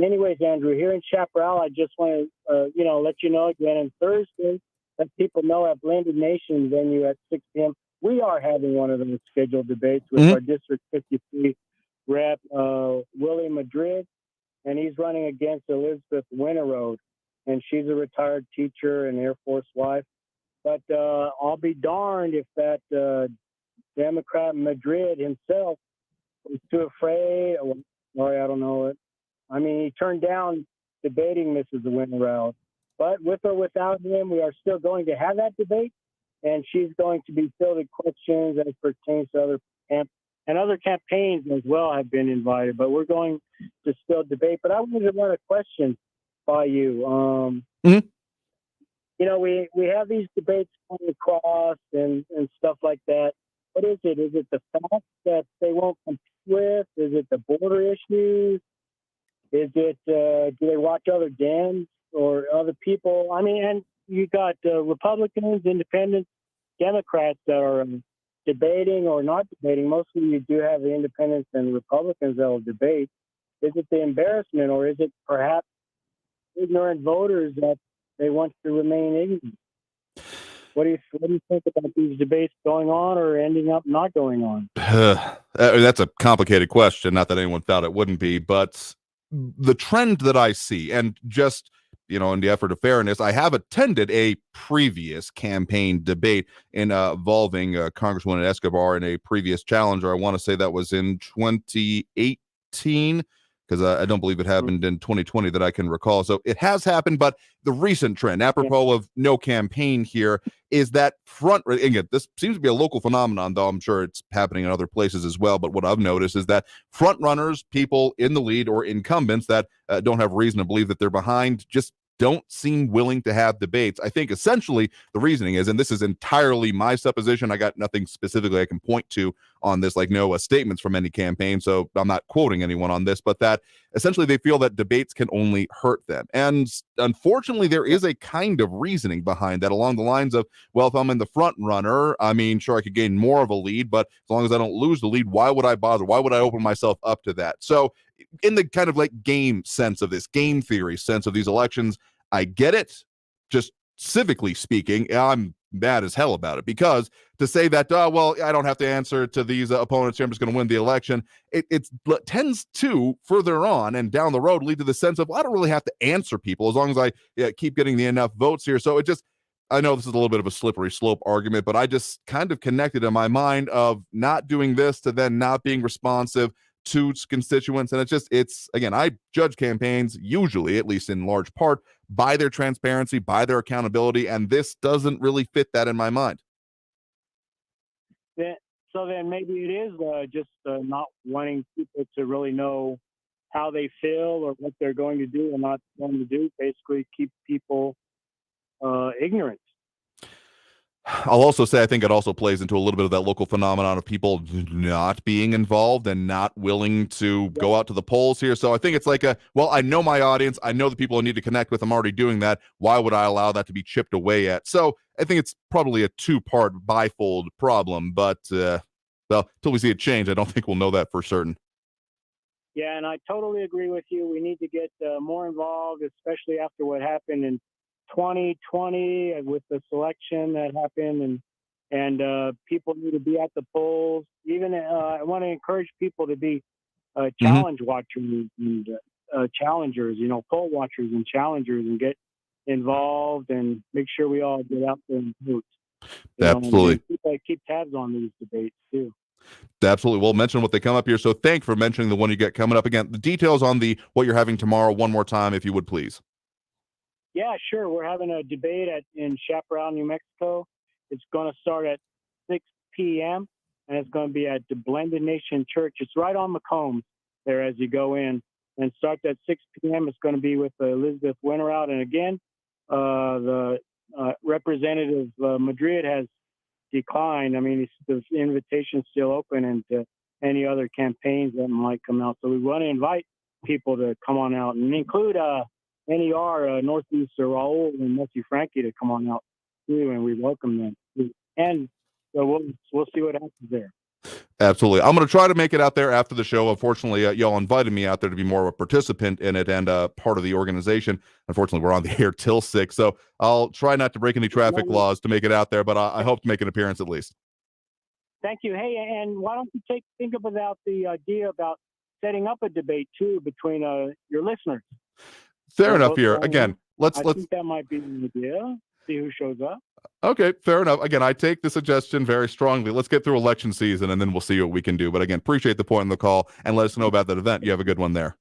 Anyways, Andrew, here in Chaparral, I just want to let you know again, on Thursday, let people know at Blended Nation venue at 6 p.m. we are having one of those scheduled debates with our District 53 rep, Willie Madrid, and he's running against Elizabeth Winterode, and she's a retired teacher and Air Force wife. But I'll be darned if that Democrat in Madrid himself was too afraid. Sorry, I don't know it. I mean, he turned down debating Mrs. Winterhouse. But with or without him, we are still going to have that debate, and she's going to be filled with questions as pertains to other and other campaigns as well have been invited. But we're going to still debate. But I wanted to run a question by you. You know, we have these debates coming across and stuff like that. What is it? Is it the fact that they won't compete with? Is it the border issues? Is it do they watch other Dems or other people? I mean, and you got Republicans, Independents, Democrats that are debating or not debating. Mostly you do have the Independents and Republicans that will debate. Is it the embarrassment, or is it perhaps ignorant voters that they want to remain ignorant? What do you think about these debates going on or ending up not going on? That's a complicated question. Not that anyone thought it wouldn't be, but the trend that I see, and just, you know, in the effort of fairness, I have attended a previous campaign debate involving Congresswoman Escobar and a previous challenger. I want to say that was in 2018. Because I don't believe it happened in 2020 that I can recall. So it has happened, but the recent trend, apropos of no campaign here, is that again, this seems to be a local phenomenon, though I'm sure it's happening in other places as well. But what I've noticed is that front runners, people in the lead or incumbents that don't have reason to believe that they're behind, just don't seem willing to have debates. I think essentially the reasoning is, and this is entirely my supposition, I got nothing specifically I can point to on this, like no statements from any campaign, so I'm not quoting anyone on this, but that essentially they feel that debates can only hurt them. And unfortunately, there is a kind of reasoning behind that along the lines of, well, if I'm in the front runner, I mean, sure, I could gain more of a lead, but as long as I don't lose the lead, why would I bother? Why would I open myself up to that? So in the kind of like game sense of this, game theory sense of these elections, I get it. Just civically speaking, I'm mad as hell about it, because to say that, well, I don't have to answer to these opponents here, I'm just going to win the election, it tends to further on and down the road lead to the sense of, well, I don't really have to answer people as long as I keep getting the enough votes here. So it just, I know this is a little bit of a slippery slope argument, but I just kind of connected in my mind of not doing this to then not being responsive to constituents. And it's again, I judge campaigns usually, at least in large part, by their transparency, by their accountability, and this doesn't really fit that in my mind. So then maybe it is just not wanting people to really know how they feel or what they're going to do and not going to do, basically keep people ignorant. I'll also say I think it also plays into a little bit of that local phenomenon of people not being involved and not willing to go out to the polls here. So I think it's like well, I know my audience. I know the people I need to connect with. I'm already doing that. Why would I allow that to be chipped away at? So I think it's probably a two-part bifold problem. But, well, until we see it change, I don't think we'll know that for certain. Yeah, and I totally agree with you. We need to get more involved, especially after what happened in 2020 with the selection that happened, and people need to be at the polls. Even I want to encourage people to be challenge watchers and challengers, you know, poll watchers and challengers, and get involved and make sure we all get out there and vote. Absolutely. People keep tabs on these debates too. Absolutely. We'll mention what they come up here. So thank you for mentioning the one you get coming up. Again, the details on what you're having tomorrow one more time, if you would, please. Yeah, sure. We're having a debate in Chaparral, New Mexico. It's going to start at 6 p.m. and it's going to be at the Blended Nation Church. It's right on Macomb there as you go in. And starts at 6 p.m. It's going to be with Elizabeth Winterhout. And again, the representative Madrid has declined. I mean, the invitation's still open, and to any other campaigns that might come out. So we want to invite people to come on out and include NER, Northeast Raul and Messi Frankie to come on out too, and we welcome them. And so we'll see what happens there. Absolutely. I'm going to try to make it out there after the show. Unfortunately, y'all invited me out there to be more of a participant in it and part of the organization. Unfortunately, we're on the air till 6, so I'll try not to break any traffic laws to make it out there, but I hope to make an appearance at least. Thank you. Hey, and why don't you think about the idea about setting up a debate too between your listeners? Fair enough here. Again, let's think that might be an idea. See who shows up. Okay, fair enough. Again, I take the suggestion very strongly. Let's get through election season, and then we'll see what we can do. But again, appreciate the point in the call, and let us know about that event. You have a good one there.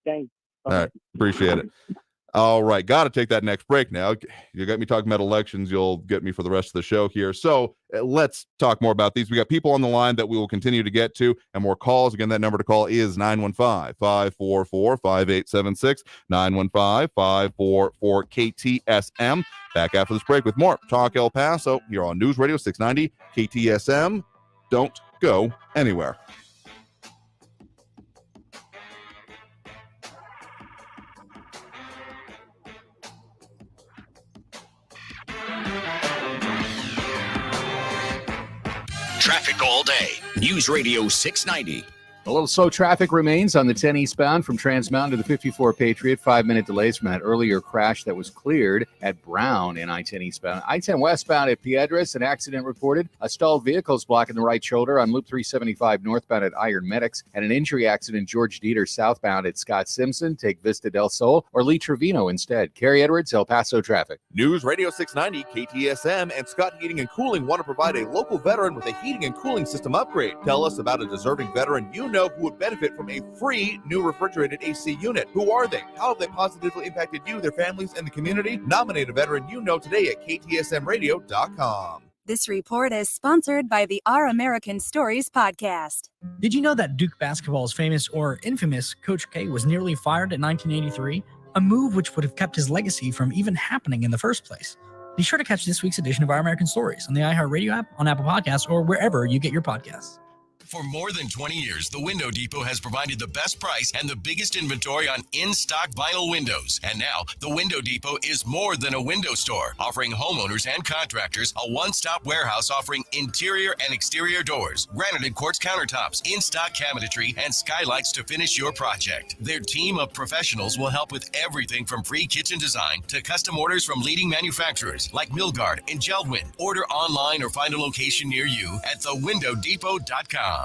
Thanks. All right, appreciate it. All right, got to take that next break now. You got me talking about elections. You'll get me for the rest of the show here. So let's talk more about these. We got people on the line that we will continue to get to, and more calls. Again, that number to call is 915-544-5876, 915-544-KTSM. Back after this break with more Talk El Paso here on News Radio 690 KTSM. Don't go anywhere. Traffic all day. News Radio 690. A little slow traffic remains on the 10 eastbound from Trans Mountain to the 54 Patriot. 5-minute delays from that earlier crash that was cleared at Brown in I-10 eastbound. I-10 westbound at Piedras, an accident reported. A stalled vehicle is blocking the right shoulder on Loop 375 northbound at Iron Medics. And an injury accident George Dieter southbound at Scott Simpson. Take Vista del Sol or Lee Trevino instead. Kerry Edwards, El Paso traffic. News Radio 690 KTSM and Scott Heating and Cooling want to provide a local veteran with a heating and cooling system upgrade. Tell us about a deserving veteran you know who would benefit from a free new refrigerated AC unit. Who are they? How have they positively impacted you, their families, and the community? Nominate a veteran you know today at ktsmradio.com. This report is sponsored by the Our American Stories podcast. Did you know that Duke basketball's famous or infamous Coach K was nearly fired in 1983? A move which would have kept his legacy from even happening in the first place. Be sure to catch this week's edition of Our American Stories on the iHeartRadio app, on Apple Podcasts, or wherever you get your podcasts. For more than 20 years, the Window Depot has provided the best price and the biggest inventory on in-stock vinyl windows. And now, the Window Depot is more than a window store, offering homeowners and contractors a one-stop warehouse offering interior and exterior doors, granite quartz countertops, in-stock cabinetry, and skylights to finish your project. Their team of professionals will help with everything from free kitchen design to custom orders from leading manufacturers like Milgard and Geldwin. Order online or find a location near you at thewindowdepot.com.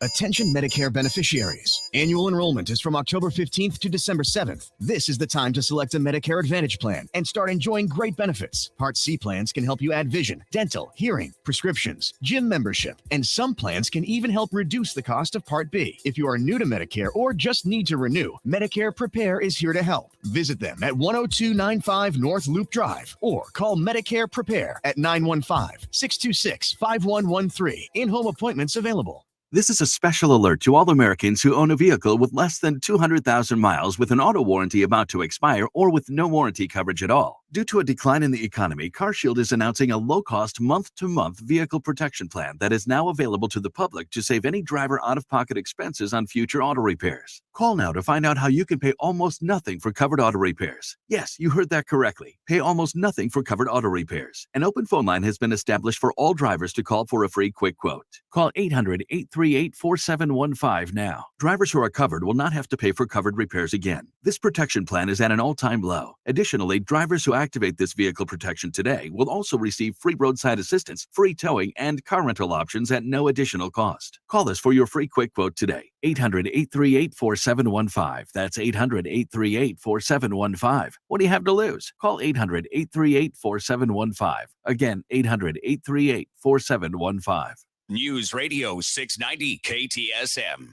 Attention Medicare beneficiaries. Annual enrollment is from October 15th to December 7th. This is the time to select a Medicare Advantage plan and start enjoying great benefits. Part C plans can help you add vision, dental, hearing, prescriptions, gym membership, and some plans can even help reduce the cost of Part B. If you are new to Medicare or just need to renew, Medicare Prepare is here to help. Visit them at 10295 North Loop Drive or call Medicare Prepare at 915-626-5113. In-home appointments available. This is a special alert to all Americans who own a vehicle with less than 200,000 miles with an auto warranty about to expire or with no warranty coverage at all. Due to a decline in the economy, CarShield is announcing a low-cost month-to-month vehicle protection plan that is now available to the public to save any driver out-of-pocket expenses on future auto repairs. Call now to find out how you can pay almost nothing for covered auto repairs. Yes, you heard that correctly. Pay almost nothing for covered auto repairs. An open phone line has been established for all drivers to call for a free quick quote. Call 800-838-4715 now. Drivers who are covered will not have to pay for covered repairs again. This protection plan is at an all-time low. Additionally, drivers who activate this vehicle protection today will also receive free roadside assistance, free towing, and car rental options at no additional cost. Call us for your free quick quote today. 800-838-4715. That's 800-838-4715. What do you have to lose? Call 800-838-4715. Again, 800-838-4715. News Radio 690 KTSM.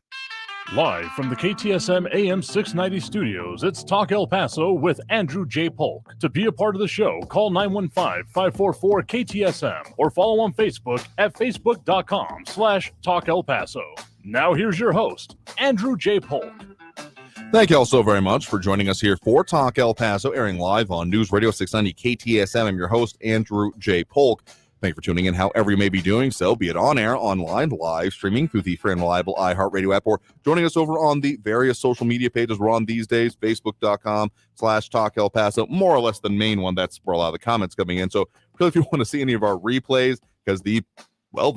Live from the KTSM AM 690 studios, it's Talk El Paso with Andrew J. Polk. To be a part of the show, call 915-544-KTSM or follow on Facebook at facebook.com/Talk El Paso. Now here's your host, Andrew J. Polk. Thank you all so very much for joining us here for Talk El Paso, airing live on News Radio 690 KTSM. I'm your host, Andrew J. Polk. Thank you for tuning in however you may be doing so, be it on air, online, live, streaming through the free and reliable iHeartRadio app, or joining us over on the various social media pages we're on these days, facebook.com/Talk El Paso, more or less the main one. That's where a lot of the comments coming in. So really, if you want to see any of our replays, because they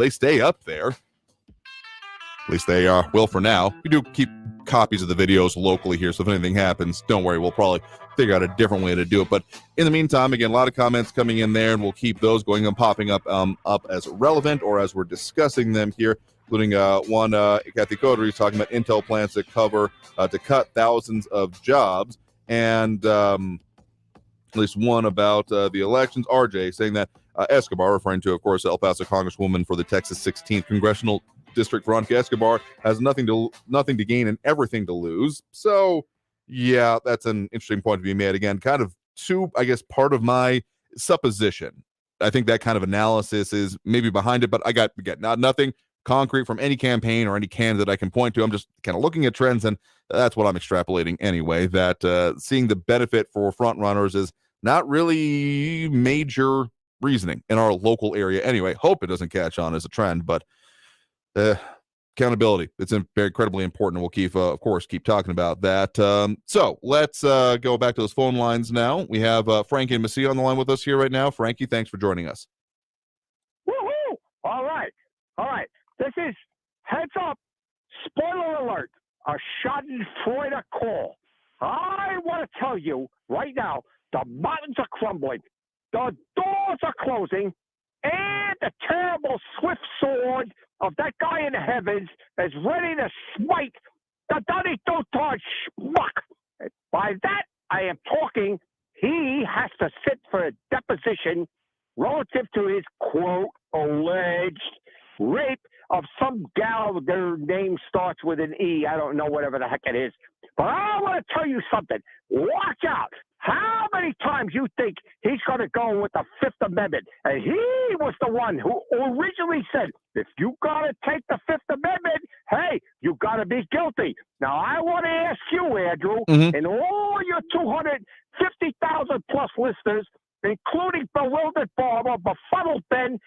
stay up there. At least they will for now. We do keep copies of the videos locally here, so if anything happens, don't worry, we'll probably figure out a different way to do it. But in the meantime, again, a lot of comments coming in there, and we'll keep those going and popping up as relevant or as we're discussing them here, including one, Kathy Coterie, talking about Intel plans to cut thousands of jobs. And at least one about the elections. RJ saying that Escobar, referring to, of course, El Paso Congresswoman for the Texas 16th Congressional District, Veronica Escobar, has nothing to gain and everything to lose. So, yeah, that's an interesting point to be made. Again, kind of part of my supposition. I think that kind of analysis is maybe behind it, but I got nothing concrete from any campaign or any candidate I can point to. I'm just kind of looking at trends, and that's what I'm extrapolating anyway, that seeing the benefit for front runners is not really major reasoning in our local area anyway. Hope it doesn't catch on as a trend, but accountability, it's very incredibly important. We'll keep, of course, keep talking about that. So let's go back to those phone lines now. We have Frankie and Messia on the line with us here right now. Frankie, thanks for joining us. Woohoo! All right. This is heads up, spoiler alert, a Schadenfreude call. I want to tell you right now, the mountains are crumbling, the doors are closing, and the terrible swift sword of that guy in the heavens is ready to smite the Donny Dotard schmuck. By that, I am talking, he has to sit for a deposition relative to his, quote, alleged rape of some gal. Their name starts with an E. I don't know, whatever the heck it is. But I want to tell you something. Watch out. How many times you think he's going to go with the Fifth Amendment? And he was the one who originally said, if you got to take the Fifth Amendment, hey, you got to be guilty. Now, I want to ask you, Andrew, and all your 250,000 plus listeners, including Bewildered Barber, Befuddled Ben,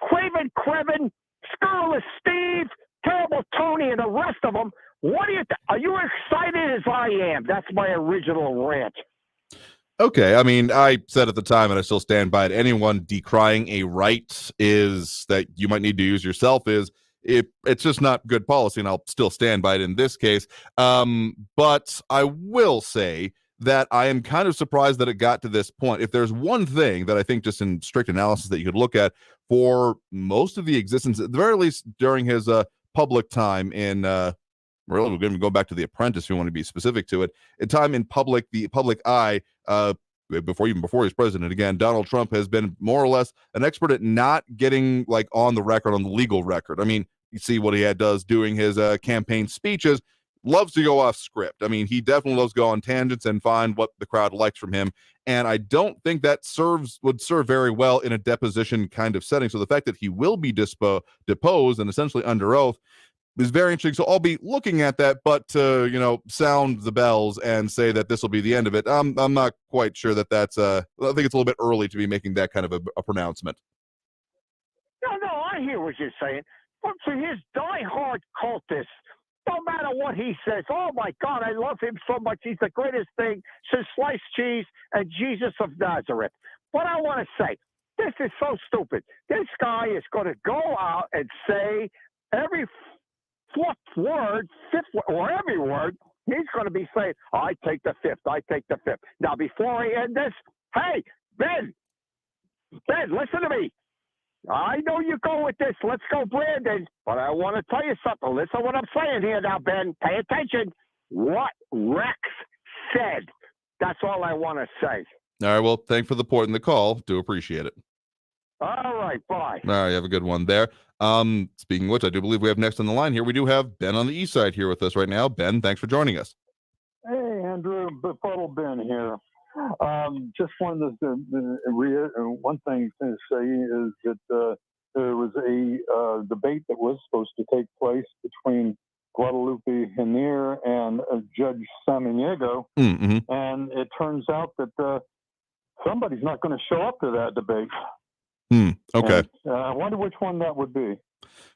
Craven Crevin, Scurrilous Steve, Terrible Tony, and the rest of them, what do you are you excited as I am? That's my original rant. Okay, I mean, I said at the time, and I still stand by it, anyone decrying a right is that you might need to use yourself it's just not good policy, and I'll still stand by it in this case. But I will say that I am kind of surprised that it got to this point. If there's one thing that I think just in strict analysis that you could look at for most of the existence, at the very least during his public time in really, we're going to go back to The Apprentice if you want to be specific to it. In time in the public eye, before he was president, again, Donald Trump has been more or less an expert at not getting like on the legal record. I mean, you see what he does doing his campaign speeches. Loves to go off script. I mean, he definitely loves to go on tangents and find what the crowd likes from him. And I don't think that would serve very well in a deposition kind of setting. So the fact that he will be deposed and essentially under oath is very interesting. So I'll be looking at that, but to, sound the bells and say that this will be the end of it, I'm not quite sure that's I think it's a little bit early to be making that kind of a pronouncement. No, I hear what you're saying. But for his diehard cultists, no matter what he says, oh my God, I love him so much. He's the greatest thing since sliced cheese and Jesus of Nazareth. What I want to say, this is so stupid. This guy is going to go out and say every fourth word, fifth word, or every word, he's going to be saying, I take the fifth. Now, before I end this, hey, Ben, listen to me. I know you go with this. Let's go, Brandon. But I want to tell you something. Listen to what I'm saying here now, Ben. Pay attention. What Rex said. That's all I want to say. All right. Well, thanks for the point in the call. Do appreciate it. All right. Bye. All right. Have a good one there. Speaking of which, I do believe we have next on the line here. We do have Ben on the east side here with us right now. Ben, thanks for joining us. Hey, Andrew. Befuddled Ben here. Just wanted one thing to say is that there was a debate that was supposed to take place between Guadalupe Hinier and Judge Samaniego, and it turns out that somebody's not going to show up to that debate. Okay. And, I wonder which one that would be.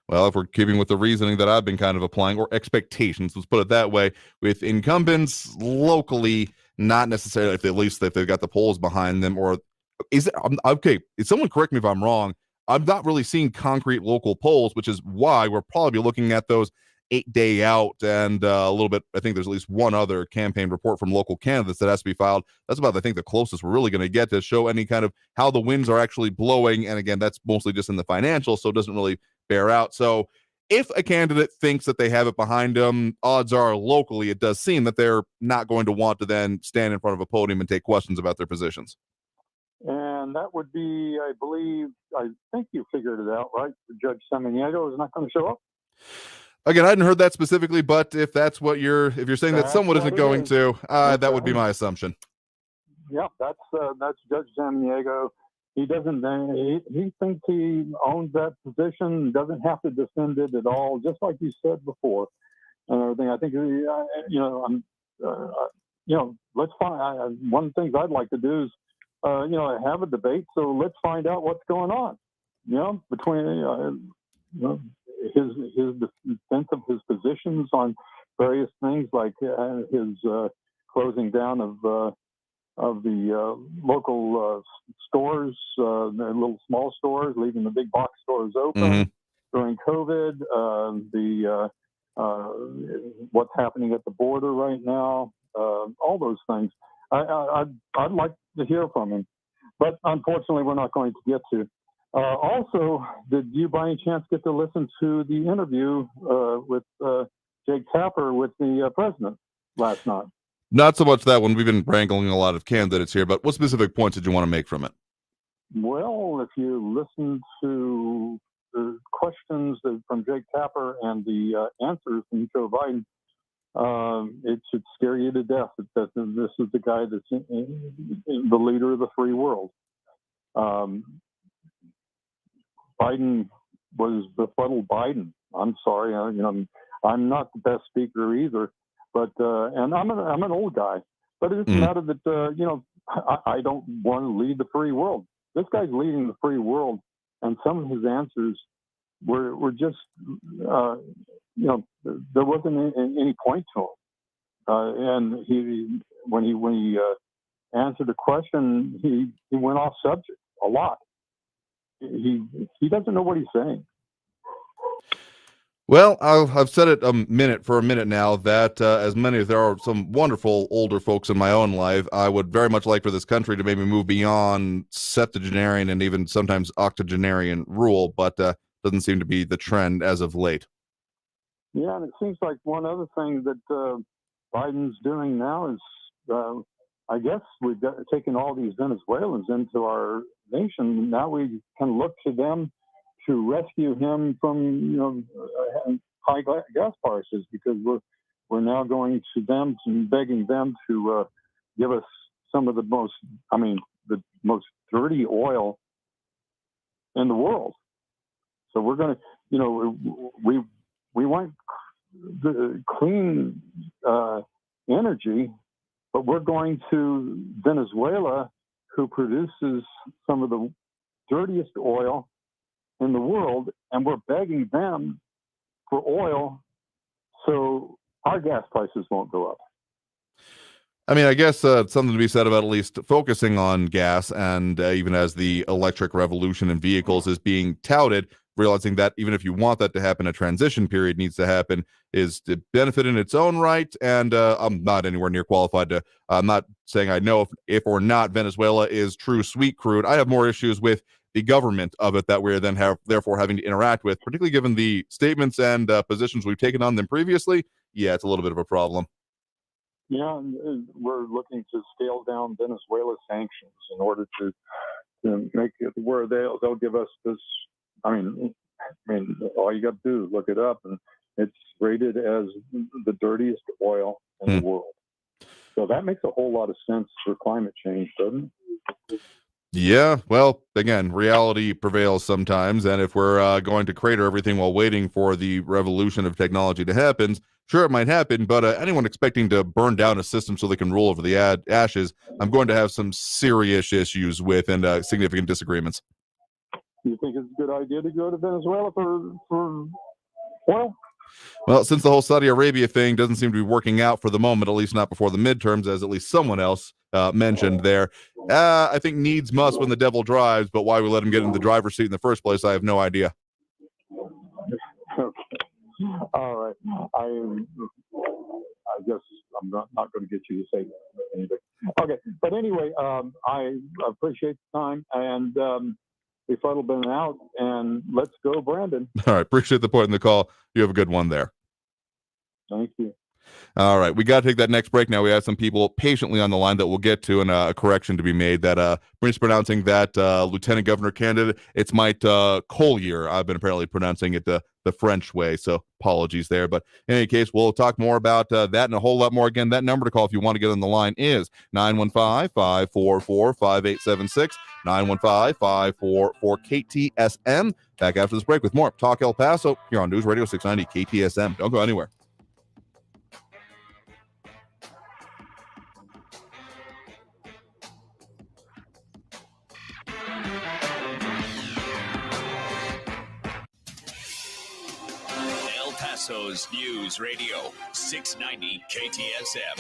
Well, if we're keeping with the reasoning that I've been kind of applying, or expectations, let's put it that way, with incumbents locally, not necessarily, at least if they've got the polls behind them, or is it, okay, if someone correct me if I'm wrong, I'm not really seeing concrete local polls, which is why we're probably looking at those 8-day out and a little bit. I think there's at least one other campaign report from local candidates that has to be filed. That's about, I think, the closest we're really going to get to show any kind of how the winds are actually blowing. And again, that's mostly just in the financial, so it doesn't really bear out. So if a candidate thinks that they have it behind them, odds are locally it does seem that they're not going to want to then stand in front of a podium and take questions about their positions. And that would be, I think you figured it out, right? Judge Samaniego is not going to show up. Again, I hadn't heard that specifically, but if that's what if you're saying that someone isn't going to, that would be my assumption. Yeah, that's Judge Samaniego. He doesn't. He thinks he owns that position. Doesn't have to defend it at all. Just like you said before, and everything. I think let's find. One of the things I'd like to do is have a debate. So let's find out what's going on. Between his defense of his positions on various things, like his closing down of the local stores, the little small stores, leaving the big box stores open during COVID. What's happening at the border right now? All those things. I'd like to hear from him, but unfortunately, we're not going to get to. Also, did you by any chance get to listen to the interview with Jake Tapper with the president last night? Not so much that one. We've been wrangling a lot of candidates here, but what specific points did you want to make from it? Well, if you listen to the questions from Jake Tapper and the answers from Joe Biden, it should scare you to death that this is the guy that's the leader of the free world. Biden was befuddled Biden. I'm sorry, I'm not the best speaker either, but and I'm an old guy. But it's a matter that I don't want to lead the free world. This guy's leading the free world, and some of his answers were just there wasn't any point to him. And when he answered a question, he went off subject a lot. He doesn't know what he's saying. Well, I've said it for a minute now that as many as there are some wonderful older folks in my own life, I would very much like for this country to maybe move beyond septuagenarian and even sometimes octogenarian rule, but doesn't seem to be the trend as of late. Yeah, and it seems like one other thing that Biden's doing now is, I guess we've taken all these Venezuelans into our nation. Now we can look to them to rescue him from high gas prices, because we're now going to them and begging them to give us some of the most dirty oil in the world. So we're going to, we want the clean energy, but we're going to Venezuela, who produces some of the dirtiest oil in the world, and we're begging them for oil so our gas prices won't go up. I mean, I guess something to be said about at least focusing on gas, and even as the electric revolution in vehicles is being touted, realizing that even if you want that to happen, a transition period needs to happen, is to benefit in its own right. And I'm not anywhere near qualified to, I'm not saying I know if or not Venezuela is true sweet crude. I have more issues with the government of it that we're then therefore having to interact with, particularly given the statements and positions we've taken on them previously. Yeah, it's a little bit of a problem. Yeah, we're looking to scale down Venezuela's sanctions in order to make it where they'll give us this. I mean, all you got to do is look it up, and it's rated as the dirtiest oil in the world. So that makes a whole lot of sense for climate change, doesn't it? Yeah, well, again, reality prevails sometimes, and if we're going to crater everything while waiting for the revolution of technology to happen, sure, it might happen, but anyone expecting to burn down a system so they can roll over the ashes, I'm going to have some serious issues with and significant disagreements. You think it's a good idea to go to Venezuela for oil? Well, since the whole Saudi Arabia thing doesn't seem to be working out for the moment, at least not before the midterms, as at least someone else mentioned there, I think needs must when the devil drives, but why we let him get in the driver's seat in the first place, I have no idea. Okay. All right. I guess I'm not going to get you to say anything. Okay. But anyway, I appreciate the time, and befuddle been out, and let's go, Brandon. All right. Appreciate the point in the call. You have a good one there. Thank you. All right, we got to take that next break now. We have some people patiently on the line that we'll get to, and a correction to be made that mispronouncing that lieutenant governor candidate. It's Mike Collier. I've been apparently pronouncing it the French way, so apologies there. But in any case, we'll talk more about that and a whole lot more. Again, that number to call if you want to get on the line is 915-544-5876, 915-544-KTSM. Back after this break with more Talk El Paso here on News Radio 690 KTSM. Don't go anywhere. El Paso's News Radio 690 KTSM.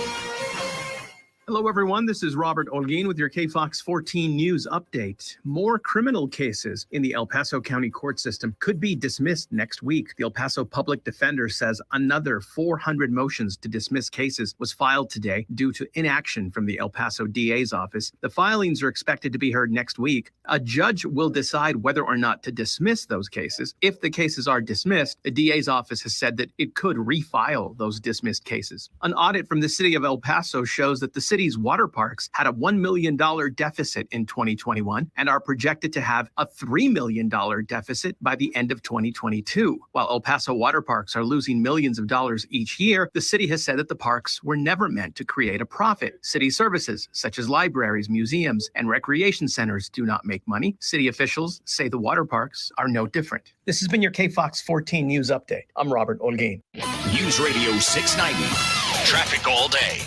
Hello, everyone. This is Robert Olguin with your KFOX 14 News Update. More criminal cases in the El Paso County court system could be dismissed next week. The El Paso Public Defender says another 400 motions to dismiss cases was filed today due to inaction from the El Paso DA's office. The filings are expected to be heard next week. A judge will decide whether or not to dismiss those cases. If the cases are dismissed, the DA's office has said that it could refile those dismissed cases. An audit from the city of El Paso shows that the city's water parks had a $1 million deficit in 2021 and are projected to have a $3 million deficit by the end of 2022. While El Paso water parks are losing millions of dollars each year, the city has said that the parks were never meant to create a profit. City services, such as libraries, museums, and recreation centers, do not make money. City officials say the water parks are no different. This has been your KFOX 14 News Update. I'm Robert Olguin. News Radio 690. Traffic all day.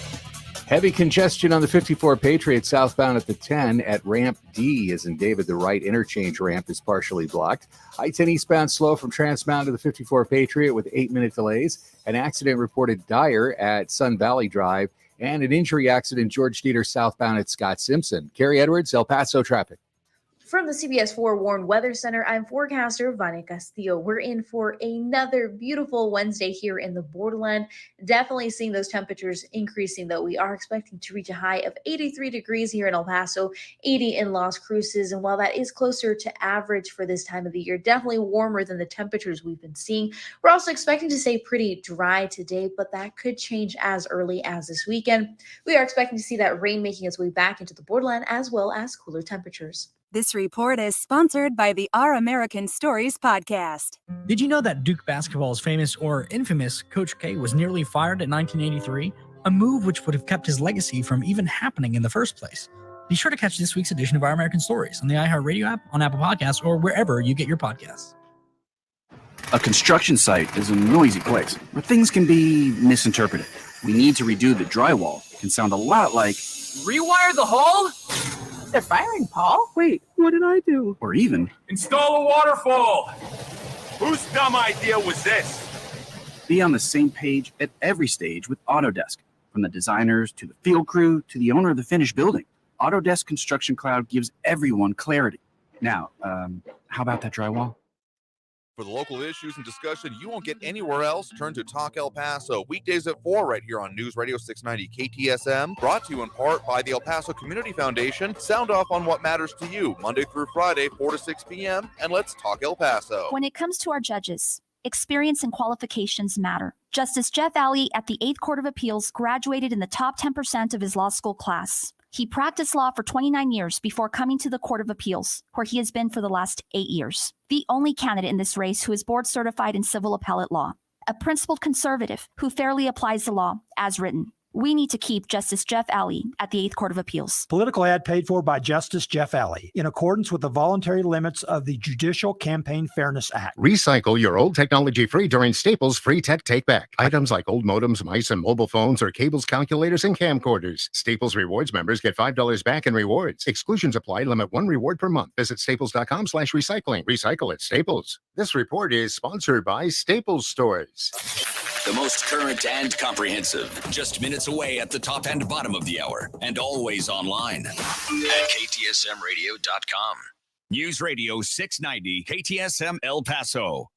Heavy congestion on the 54 Patriot southbound at the 10 at ramp D, as in David. The right interchange ramp is partially blocked. I-10 eastbound slow from Trans Mountain to the 54 Patriot with 8-minute delays. An accident reported dire at Sun Valley Drive, and an injury accident George Dieter southbound at Scott Simpson. Carrie Edwards, El Paso traffic. From the CBS 4 Warn Weather Center, I'm forecaster Vania Castillo. We're in for another beautiful Wednesday here in the borderland. Definitely seeing those temperatures increasing, though. We are expecting to reach a high of 83 degrees here in El Paso, 80 in Las Cruces. And while that is closer to average for this time of the year, definitely warmer than the temperatures we've been seeing. We're also expecting to stay pretty dry today, but that could change as early as this weekend. We are expecting to see that rain making its way back into the borderland, as well as cooler temperatures. This report is sponsored by the Our American Stories podcast. Did you know that Duke basketball's famous or infamous Coach K was nearly fired in 1983? A move which would have kept his legacy from even happening in the first place. Be sure to catch this week's edition of Our American Stories on the iHeartRadio app, on Apple Podcasts, or wherever you get your podcasts. A construction site is a noisy place where things can be misinterpreted. We need to redo the drywall. It can sound a lot like, rewire the hull? They're firing Paul? Wait, what did I do? Or even, Install a waterfall. Whose dumb idea was this? be on the same page at every stage with Autodesk. From the designers to the field crew to the owner of the finished building, Autodesk Construction Cloud gives everyone clarity. Now, how about that drywall? For the local issues and discussion you won't get anywhere else, turn to Talk El Paso, weekdays at 4 right here on News Radio 690 KTSM, brought to you in part by the El Paso Community Foundation. Sound off on what matters to you, Monday through Friday, 4 to 6 p.m., and let's talk El Paso. When it comes to our judges, experience and qualifications matter. Justice Jeff Alley at the 8th Court of Appeals graduated in the top 10% of his law school class. He practiced law for 29 years before coming to the Court of Appeals, where he has been for the last 8 years. The only candidate in this race who is board certified in civil appellate law. A principled conservative who fairly applies the law as written. We need to keep Justice Jeff Alley at the 8th Court of Appeals. Political ad paid for by Justice Jeff Alley in accordance with the voluntary limits of the Judicial Campaign Fairness Act. Recycle your old technology free during Staples Free Tech Take Back. Items like old modems, mice, and mobile phones, or cables, calculators, and camcorders. Staples Rewards members get $5 back in rewards. Exclusions apply. Limit 1 reward per month. Visit staples.com/recycling. Recycle at Staples. This report is sponsored by Staples Stores. The most current and comprehensive. Just minutes away at the top and bottom of the hour. And always online at KTSMradio.com. News Radio 690 KTSM El Paso.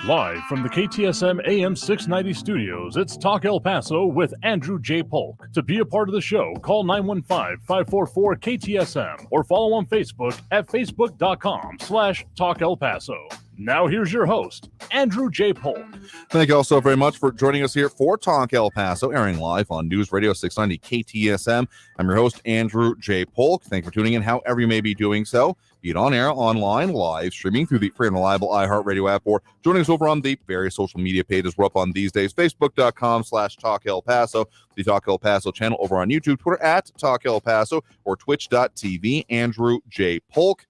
Live from the KTSM AM 690 studios, it's Talk El Paso with Andrew J. Polk. To be a part of the show, call 915-544-KTSM or follow on Facebook at facebook.com/Talk El Paso. Now here's your host, Andrew J. Polk. Thank you all so very much for joining us here for Talk El Paso, airing live on News Radio 690 KTSM. I'm your host, Andrew J. Polk. Thank you for tuning in, however you may be doing so, be it on air, online, live, streaming through the free and reliable iHeartRadio app, or joining us over on the various social media pages we're up on these days, facebook.com/Talk El Paso, the Talk El Paso channel over on YouTube, Twitter at Talk El Paso, or twitch.tv, Andrew J. Polk.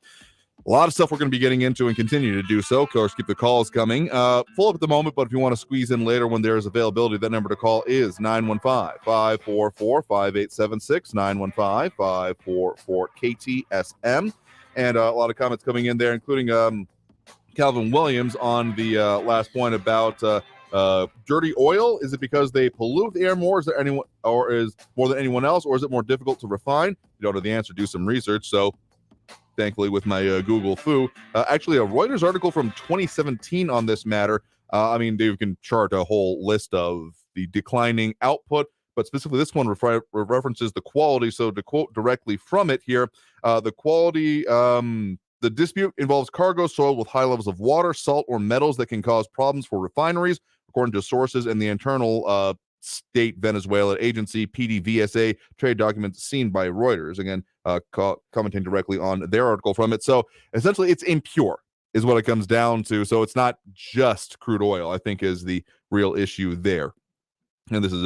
A lot of stuff we're going to be getting into and continue to do so. Of course, keep the calls coming. Full up at the moment, but if you want to squeeze in later when there is availability, that number to call is 915-544-5876, 915-544-KTSM. And a lot of comments coming in there, including Calvin Williams on the last point about dirty oil. Is it because they pollute the air more? Is there anyone, or is more than anyone else, or is it more difficult to refine? You don't know the answer. Do some research. So, thankfully, with my Google foo, actually a Reuters article from 2017 on this matter. I mean, they can chart a whole list of the declining output, but specifically this one references the quality. So to quote directly from it here, the quality, the dispute involves cargo soiled with high levels of water, salt, or metals that can cause problems for refineries, according to sources in the internal state Venezuela agency PDVSA trade documents seen by Reuters. Again, commenting directly on their article from it. So essentially it's impure is what it comes down to. So it's not just crude oil, I think, is the real issue there. And this is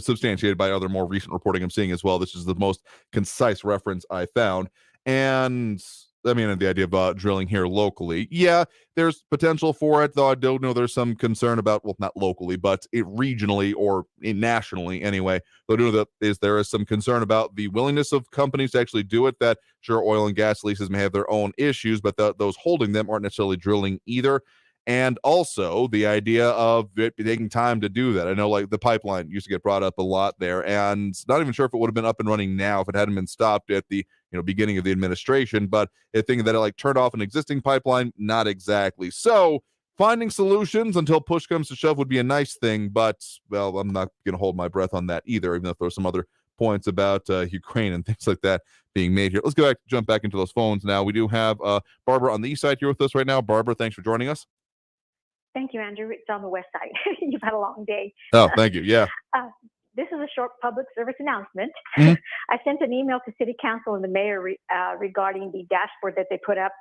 substantiated by other more recent reporting I'm seeing as well. This is the most concise reference I found. And I mean, the idea of drilling here locally, yeah, there's potential for it, though I don't know there's some concern about, well, not locally, but regionally or nationally anyway. Though I do know that there is some concern about the willingness of companies to actually do it, that sure, oil and gas leases may have their own issues, but those holding them aren't necessarily drilling either. And also the idea of it taking time to do that. I know, like, the pipeline used to get brought up a lot there, and not even sure if it would have been up and running now if it hadn't been stopped at the beginning of the administration. But thinking that it like turned off an existing pipeline, not exactly. So finding solutions until push comes to shove would be a nice thing. But well, I'm not going to hold my breath on that either, even if there's some other points about Ukraine and things like that being made here. Let's jump back into those phones now. We do have Barbara on the east side here with us right now. Barbara, thanks for joining us. Thank you, Andrew. It's on the west side. You've had a long day. Oh, thank you. Yeah. This is a short public service announcement. Mm-hmm. I sent an email to City Council and the mayor regarding the dashboard that they put up.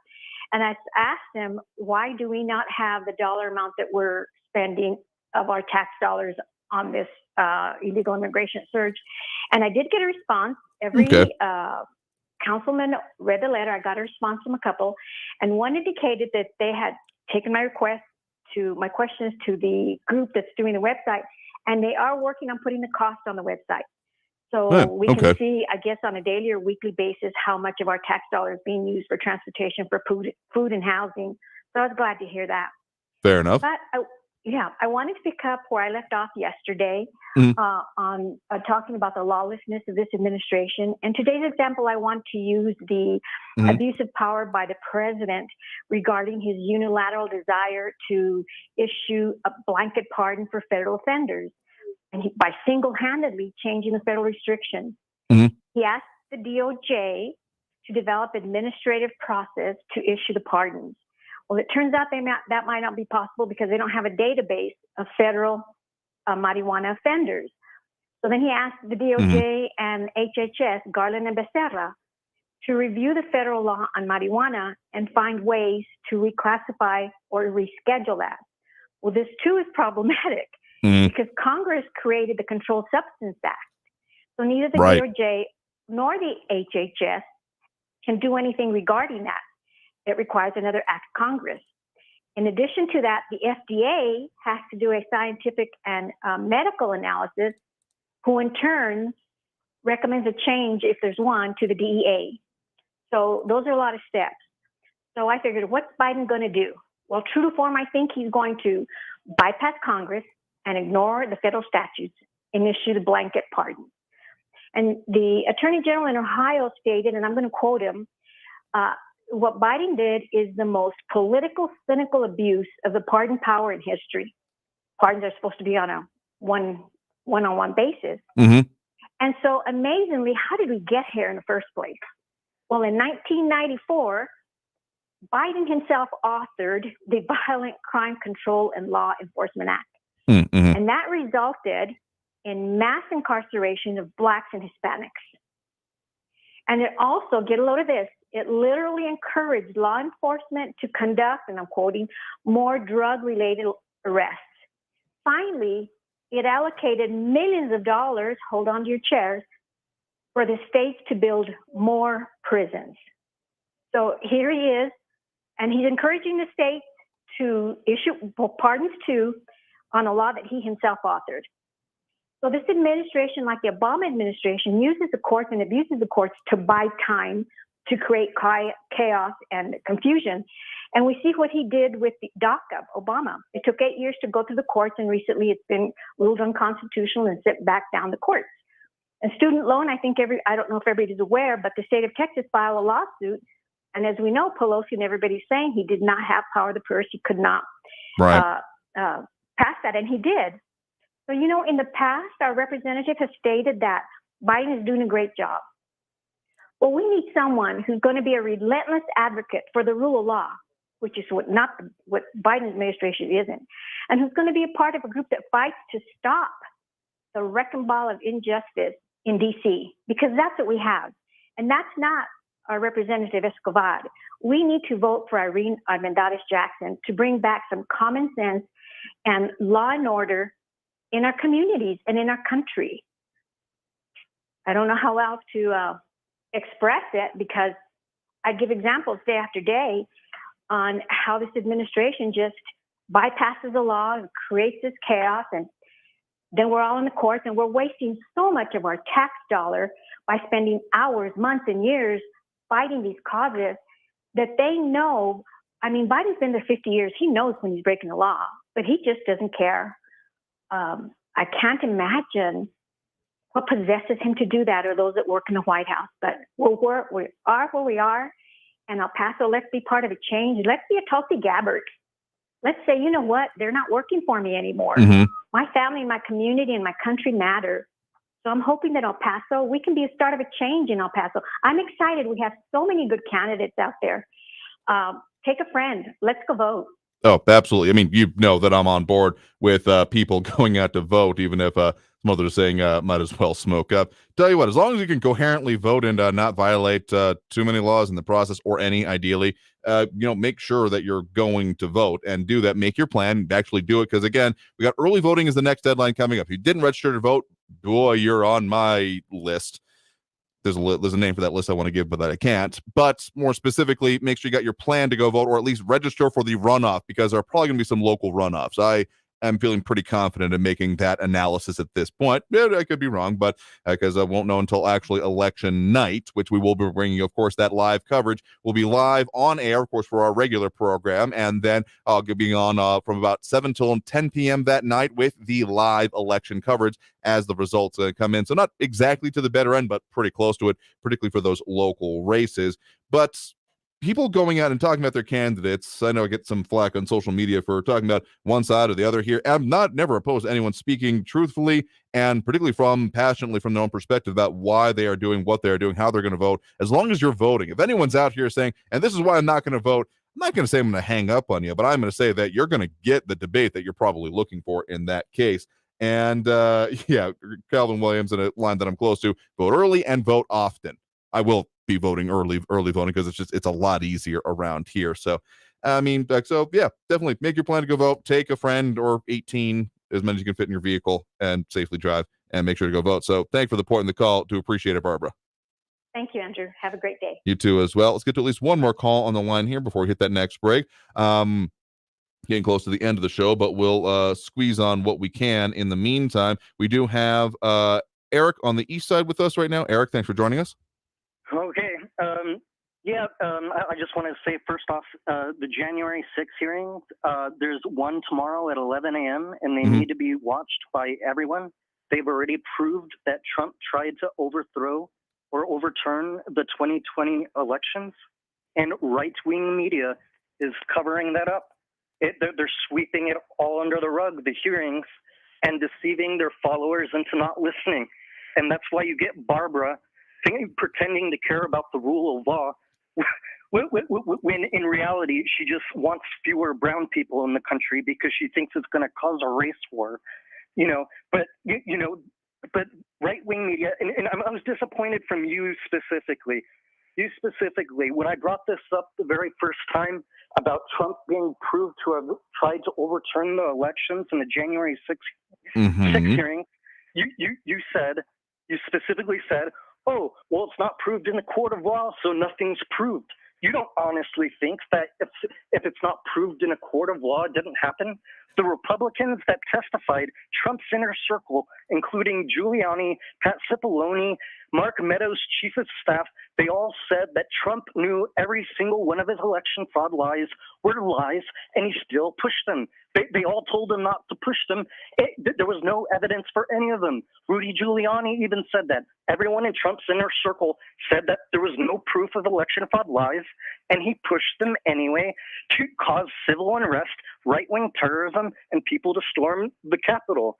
And I asked them, why do we not have the dollar amount that we're spending of our tax dollars on this illegal immigration surge? And I did get a response. Every councilman read the letter. I got a response from a couple. And one indicated that they had taken my questions to the group that's doing the website, and they are working on putting the cost on the website. So we can see, I guess, on a daily or weekly basis, how much of our tax dollars is being used for transportation, for food and housing. So I was glad to hear that. Fair enough. But I wanted to pick up where I left off yesterday on talking about the lawlessness of this administration. And today's example, I want to use the abuse of power by the president regarding his unilateral desire to issue a blanket pardon for federal offenders, and by single-handedly changing the federal restrictions. He asked the DOJ to develop administrative process to issue the pardons. Well, it turns out that might not be possible because they don't have a database of federal marijuana offenders. So then he asked the DOJ and HHS, Garland and Becerra, to review the federal law on marijuana and find ways to reclassify or reschedule that. Well, this too is problematic because Congress created the Controlled Substance Act. So neither the DOJ nor the HHS can do anything regarding that. It requires another act of Congress. In addition to that, the FDA has to do a scientific and medical analysis, who in turn recommends a change, if there's one, to the DEA. So those are a lot of steps. So I figured, what's Biden going to do? Well, true to form, I think he's going to bypass Congress and ignore the federal statutes and issue the blanket pardon. And the Attorney General in Ohio stated, and I'm going to quote him, what Biden did is the most political, cynical abuse of the pardon power in history. Pardons are supposed to be on a one-on-one basis. Mm-hmm. And so amazingly, how did we get here in the first place? Well, in 1994, Biden himself authored the Violent Crime Control and Law Enforcement Act. Mm-hmm. And that resulted in mass incarceration of Blacks and Hispanics. And it also, get a load of this, it literally encouraged law enforcement to conduct, and I'm quoting, more drug-related arrests. Finally, it allocated millions of dollars, hold on to your chairs, for the states to build more prisons. So here he is, and he's encouraging the states to issue pardons too on a law that he himself authored. So this administration, like the Obama administration, uses the courts and abuses the courts to buy time to create chaos and confusion. And we see what he did with the DACA, Obama. It took 8 years to go through the courts, and recently it's been ruled unconstitutional and sent back down the courts. And student loan, I don't know if everybody's aware, but the state of Texas filed a lawsuit. And as we know, Pelosi and everybody's saying he did not have power of the purse. He could not pass that, and he did. So, in the past, our representative has stated that Biden is doing a great job. Well, we need someone who's going to be a relentless advocate for the rule of law, which is what Biden's administration isn't, and who's going to be a part of a group that fights to stop the wrecking ball of injustice in D.C., because that's what we have. And that's not our Representative Escobar. We need to vote for Irene Armendariz-Jackson to bring back some common sense and law and order in our communities and in our country. I don't know how else to express it, because I give examples day after day on how this administration just bypasses the law and creates this chaos, and then we're all in the courts, and we're wasting so much of our tax dollar by spending hours, months, and years fighting these causes that they know. I mean, Biden's been there 50 years. He knows when he's breaking the law, but he just doesn't care. I can't imagine what possesses him to do that, or those that work in the White House. But we are where we are, and El Paso, let's be part of a change. Let's be a Tulsi Gabbard. Let's say, you know what? They're not working for me anymore. Mm-hmm. My family, my community, and my country matter. So I'm hoping that El Paso, we can be a start of a change in El Paso. I'm excited. We have so many good candidates out there. Take a friend. Let's go vote. Oh, absolutely. I mean, you know that I'm on board with people going out to vote, even if some others are saying might as well smoke up. Tell you what, as long as you can coherently vote and not violate too many laws in the process, or any, ideally, make sure that you're going to vote and do that. Make your plan, actually do it. Because again, we got early voting is the next deadline coming up. If you didn't register to vote, boy, you're on my list. There's a name for that list I want to give, but that I can't. But more specifically, make sure you got your plan to go vote, or at least register for the runoff, because there are probably going to be some local runoffs. I am feeling pretty confident in making that analysis at this point. Yeah, I could be wrong, but because I won't know until actually election night, which we will be bringing, of course, that live coverage will be live on air, of course, for our regular program. And then I'll be on from about 7 till 10 p.m. that night with the live election coverage as the results come in. So not exactly to the better end, but pretty close to it, particularly for those local races. But people going out and talking about their candidates, I know I get some flack on social media for talking about one side or the other here. I'm never opposed to anyone speaking truthfully and particularly passionately from their own perspective about why they are doing what they're doing, how they're going to vote, as long as you're voting. If anyone's out here saying, and this is why I'm not going to vote, I'm not going to say I'm going to hang up on you, but I'm going to say that you're going to get the debate that you're probably looking for in that case. And Calvin Williams, in a line that I'm close to, vote early and vote often. I will be voting early voting, because it's a lot easier around here. So, I mean, definitely make your plan to go vote. Take a friend or 18, as many as you can fit in your vehicle, and safely drive, and make sure to go vote. So, thank you for the point in the call. Do appreciate it, Barbara. Thank you, Andrew. Have a great day. You too as well. Let's get to at least one more call on the line here before we hit that next break. Getting close to the end of the show, but we'll squeeze on what we can in the meantime. We do have Eric on the east side with us right now. Eric, thanks for joining us. Okay. I just want to say first off, the January 6th hearings, there's one tomorrow at 11 a.m. and they need to be watched by everyone. They've already proved that Trump tried to overthrow or overturn the 2020 elections. And right-wing media is covering that up. They're sweeping it all under the rug, the hearings, and deceiving their followers into not listening. And that's why you get Barbara pretending to care about the rule of law when in reality she just wants fewer brown people in the country because she thinks it's going to cause a race war. But right-wing media, and I was disappointed from you specifically. When I brought this up the very first time about Trump being proved to have tried to overturn the elections in the January 6th hearing, you specifically said, oh, well, it's not proved in the court of law, so nothing's proved. You don't honestly think that if it's not proved in a court of law, it didn't happen? The Republicans that testified, Trump's inner circle, including Giuliani, Pat Cipollone, Mark Meadows, chief of staff, they all said that Trump knew every single one of his election fraud lies were lies, and he still pushed them. They all told him not to push them. There was no evidence for any of them. Rudy Giuliani even said that. Everyone in Trump's inner circle said that there was no proof of election fraud lies, and he pushed them anyway to cause civil unrest, right-wing terrorism, and people to storm the Capitol.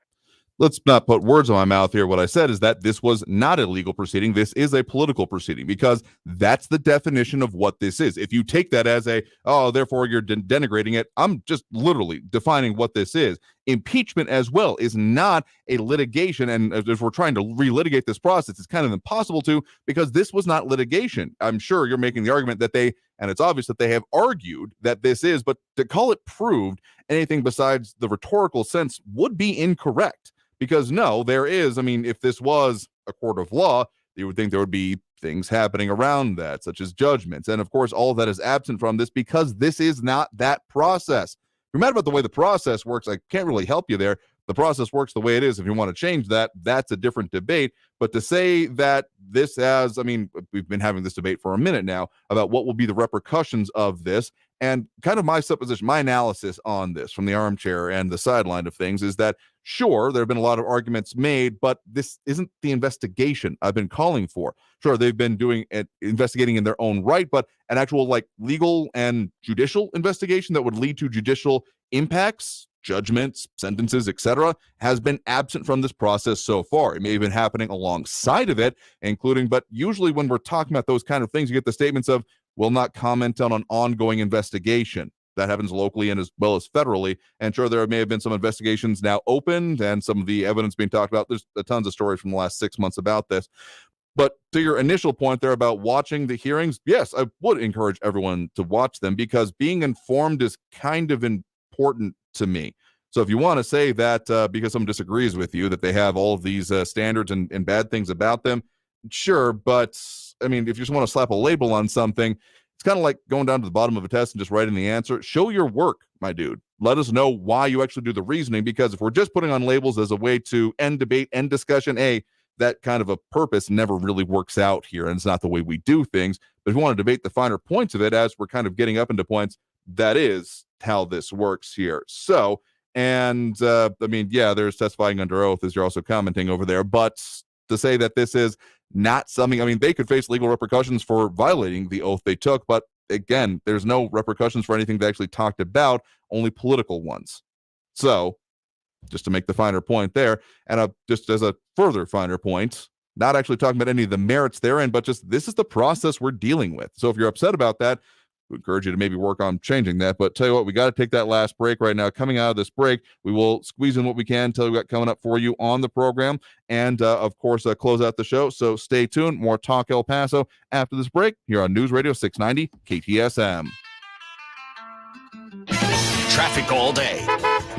Let's not put words in my mouth here. What I said is that this was not a legal proceeding. This is a political proceeding, because that's the definition of what this is. If you take that as therefore you're denigrating it, I'm just literally defining what this is. Impeachment as well is not a litigation. And if we're trying to relitigate this process, it's kind of impossible to, because this was not litigation. I'm sure you're making the argument that and it's obvious that they have argued that this is, but to call it proved anything besides the rhetorical sense would be incorrect. Because no, there is, if this was a court of law, you would think there would be things happening around that, such as judgments. And of course, all of that is absent from this because this is not that process. If you're mad about the way the process works, I can't really help you there. The process works the way it is. If you want to change that, that's a different debate. But to say that this has, we've been having this debate for a minute now about what will be the repercussions of this. And kind of my supposition, my analysis on this from the armchair and the sideline of things is that, sure, there have been a lot of arguments made, but this isn't the investigation I've been calling for. Sure, they've been doing it, investigating in their own right, but an actual legal and judicial investigation that would lead to judicial impacts, judgments, sentences, etc., has been absent from this process so far. It may have been happening alongside of it, but usually when we're talking about those kind of things, you get the statements of, will not comment on an ongoing investigation. That happens locally and as well as federally. And sure, there may have been some investigations now opened and some of the evidence being talked about. There's tons of stories from the last 6 months about this. But to your initial point there about watching the hearings, yes, I would encourage everyone to watch them because being informed is kind of important to me. So if you want to say that because someone disagrees with you, that they have all of these standards and bad things about them, sure. But if you just want to slap a label on something, it's kind of like going down to the bottom of a test and just writing the answer. Show your work, my dude. Let us know why you actually do the reasoning, because if we're just putting on labels as a way to end debate, end discussion, that kind of a purpose never really works out here, and it's not the way we do things. But if you want to debate the finer points of it, as we're kind of getting up into points, that is how this works here. So, there's testifying under oath, as you're also commenting over there, but to say that this is not something, they could face legal repercussions for violating the oath they took, but again, there's no repercussions for anything they actually talked about, only political ones. So, just to make the finer point there, and just as a further finer point, not actually talking about any of the merits therein, but just this is the process we're dealing with. So if you're upset about that, we encourage you to maybe work on changing that. But tell you what, we got to take that last break right now. Coming out of this break, we will squeeze in what we can, tell you what coming up for you on the program, and of course, close out the show. So stay tuned. More Talk El Paso after this break here on News Radio 690 KTSM. Traffic all day.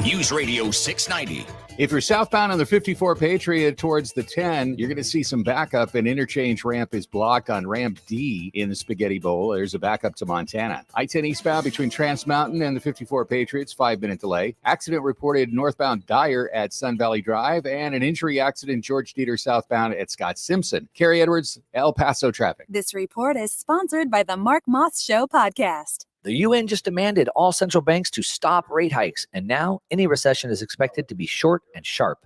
News Radio 690. If you're southbound on the 54 Patriot towards the 10, you're going to see some backup. An interchange ramp is blocked on ramp D in the Spaghetti Bowl. There's a backup to Montana. I-10 eastbound between Trans Mountain and the 54 Patriots, 5-minute delay. Accident reported northbound Dyer at Sun Valley Drive, and an injury accident George Dieter southbound at Scott Simpson. Carrie Edwards, El Paso traffic. This report is sponsored by the Mark Moss Show podcast. The UN just demanded all central banks to stop rate hikes, and now any recession is expected to be short and sharp.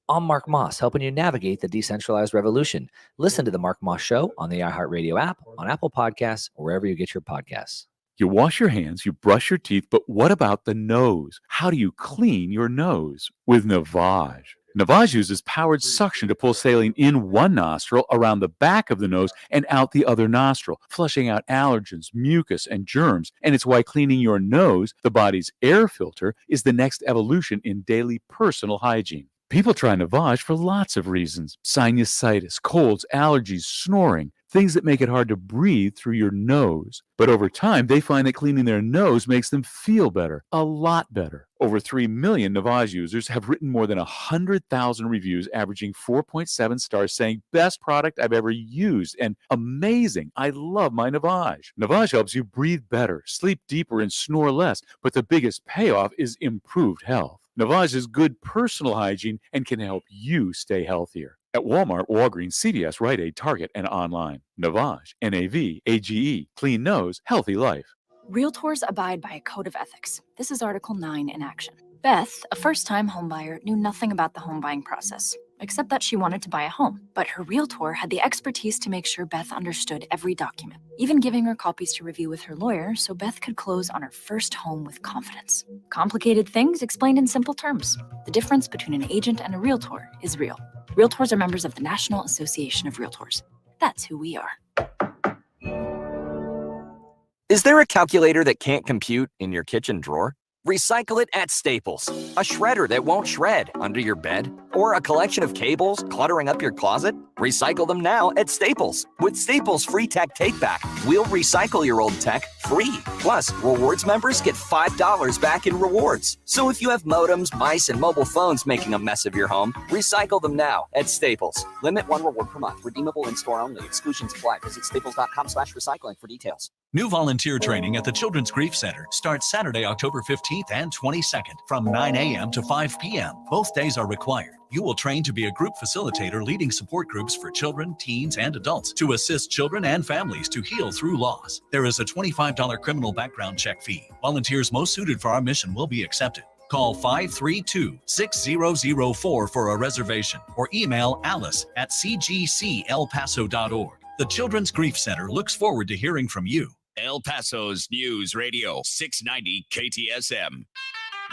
I'm Mark Moss, helping you navigate the decentralized revolution. Listen to The Mark Moss Show on the iHeartRadio app, on Apple Podcasts, or wherever you get your podcasts. You wash your hands, you brush your teeth, but what about the nose? How do you clean your nose? With Navage. Navage uses powered suction to pull saline in one nostril, around the back of the nose, and out the other nostril, flushing out allergens, mucus, and germs. And it's why cleaning your nose, the body's air filter, is the next evolution in daily personal hygiene. People try Navage for lots of reasons: sinusitis, colds, allergies, snoring, things that make it hard to breathe through your nose. But over time, they find that cleaning their nose makes them feel better, a lot better. Over 3 million Navage users have written more than 100,000 reviews, averaging 4.7 stars, saying, "Best product I've ever used," and "Amazing, I love my Navage." Navage helps you breathe better, sleep deeper, and snore less, but the biggest payoff is improved health. Navage is good personal hygiene and can help you stay healthier. At Walmart, Walgreens, CVS, Rite Aid, Target, and online. Navage, N-A-V-A-G-E, clean nose, healthy life. Realtors abide by a code of ethics. This is Article 9 in action. Beth, a first-time homebuyer, knew nothing about the home buying process, except that she wanted to buy a home. But her realtor had the expertise to make sure Beth understood every document, even giving her copies to review with her lawyer so Beth could close on her first home with confidence. Complicated things explained in simple terms. The difference between an agent and a realtor is real. Realtors are members of the National Association of Realtors. That's who we are. Is there a calculator that can't compute in your kitchen drawer? Recycle it at Staples. A shredder that won't shred under your bed? Or a collection of cables cluttering up your closet? Recycle them now at Staples. With Staples Free Tech Take Back, we'll recycle your old tech free. Plus, rewards members get $5 back in rewards. So if you have modems, mice, and mobile phones making a mess of your home, recycle them now at Staples. Limit 1 reward per month. Redeemable in-store only. Exclusions apply. Visit staples.com/recycling for details. New volunteer training at the Children's Grief Center starts Saturday, October 15th and 22nd from 9 a.m. to 5 p.m. Both days are required. You will train to be a group facilitator leading support groups for children, teens, and adults to assist children and families to heal through loss. There is a $25 criminal background check fee. Volunteers most suited for our mission will be accepted. Call 532-6004 for a reservation or email alice@cgcelpaso.org. The Children's Grief Center looks forward to hearing from you. El Paso's News Radio 690 KTSM.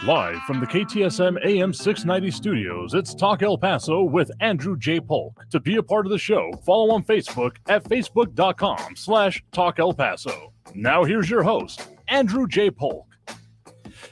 Live from the KTSM AM 690 studios, it's Talk El Paso with Andrew J. Polk. To be a part of the show, follow on Facebook at facebook.com/Talk El Paso. Now here's your host, Andrew J. Polk.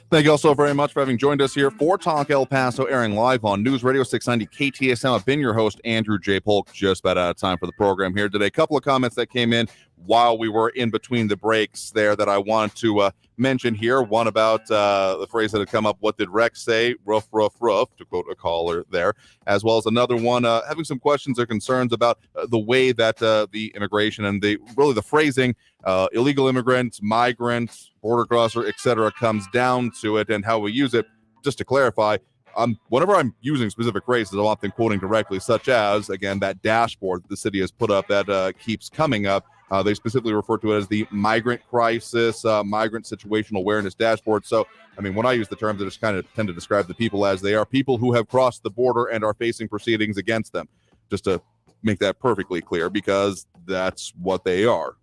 Thank you all so very much for having joined us here for Talk El Paso, airing live on News Radio 690 KTSM. I've been your host, Andrew J. Polk. Just about out of time for the program here today. A couple of comments that came in while we were in between the breaks there that I wanted to mention here. One about the phrase that had come up, "What did Rex say?" Rough, rough, rough, to quote a caller there, as well as another one having some questions or concerns about the way that the immigration and the phrasing, illegal immigrants, migrants, border crosser, etc., comes down to it and how we use it. Just to clarify, whenever I'm using specific phrases, I'm often quoting directly, such as, again, that dashboard that the city has put up that keeps coming up. They specifically refer to it as the migrant crisis, migrant situational awareness dashboard. So, I mean, when I use the terms, I just kind of tend to describe the people as they are people who have crossed the border and are facing proceedings against them. Just to make that perfectly clear, because that's what they are.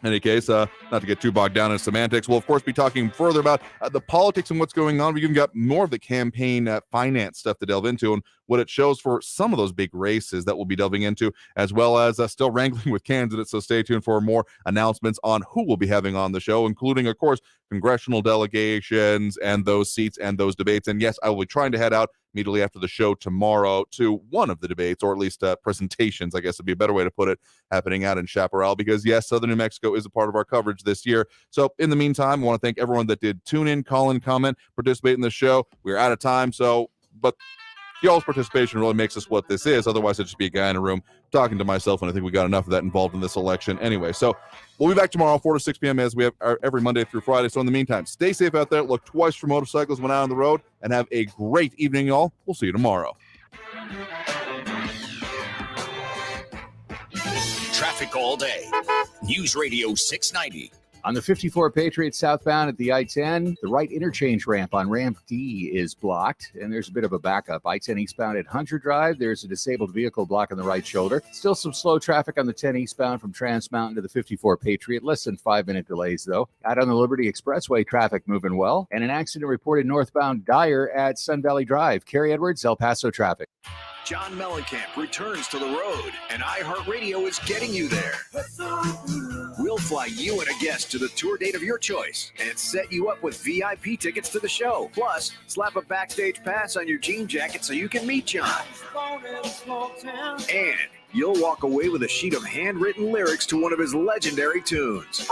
In any case, not to get too bogged down in semantics, we'll, of course, be talking further about the politics and what's going on. We've even got more of the campaign finance stuff to delve into and what it shows for some of those big races that we'll be delving into, as well as still wrangling with candidates. So stay tuned for more announcements on who we'll be having on the show, including, of course, congressional delegations and those seats and those debates. And yes, I will be trying to head out immediately after the show tomorrow to one of the debates, or at least presentations, I guess would be a better way to put it, happening out in Chaparral, because yes, Southern New Mexico is a part of our coverage this year. So in the meantime, I want to thank everyone that did tune in, call in, comment, participate in the show. We're out of time, but y'all's participation really makes us what this is. Otherwise, it'd just be a guy in a room talking to myself, and I think we got enough of that involved in this election anyway. So we'll be back tomorrow, 4 to 6 p.m. as we have every Monday through Friday. So in the meantime, stay safe out there. Look twice for motorcycles when out on the road, and have a great evening, y'all. We'll see you tomorrow. Traffic all day. News Radio 690. On the 54 Patriot southbound at the I-10, the right interchange ramp on ramp D is blocked, and there's a bit of a backup. I-10 eastbound at Hunter Drive, there's a disabled vehicle blocking the right shoulder. Still some slow traffic on the 10 eastbound from Trans Mountain to the 54 Patriot. Less than 5-minute delays, though. Out on the Liberty Expressway, traffic moving well. And an accident reported northbound Dyer at Sun Valley Drive. Carrie Edwards, El Paso traffic. John Mellencamp returns to the road, and iHeartRadio is getting you there. We'll fly you and a guest to the tour date of your choice and set you up with VIP tickets to the show. Plus, slap a backstage pass on your jean jacket so you can meet John. And you'll walk away with a sheet of handwritten lyrics to one of his legendary tunes.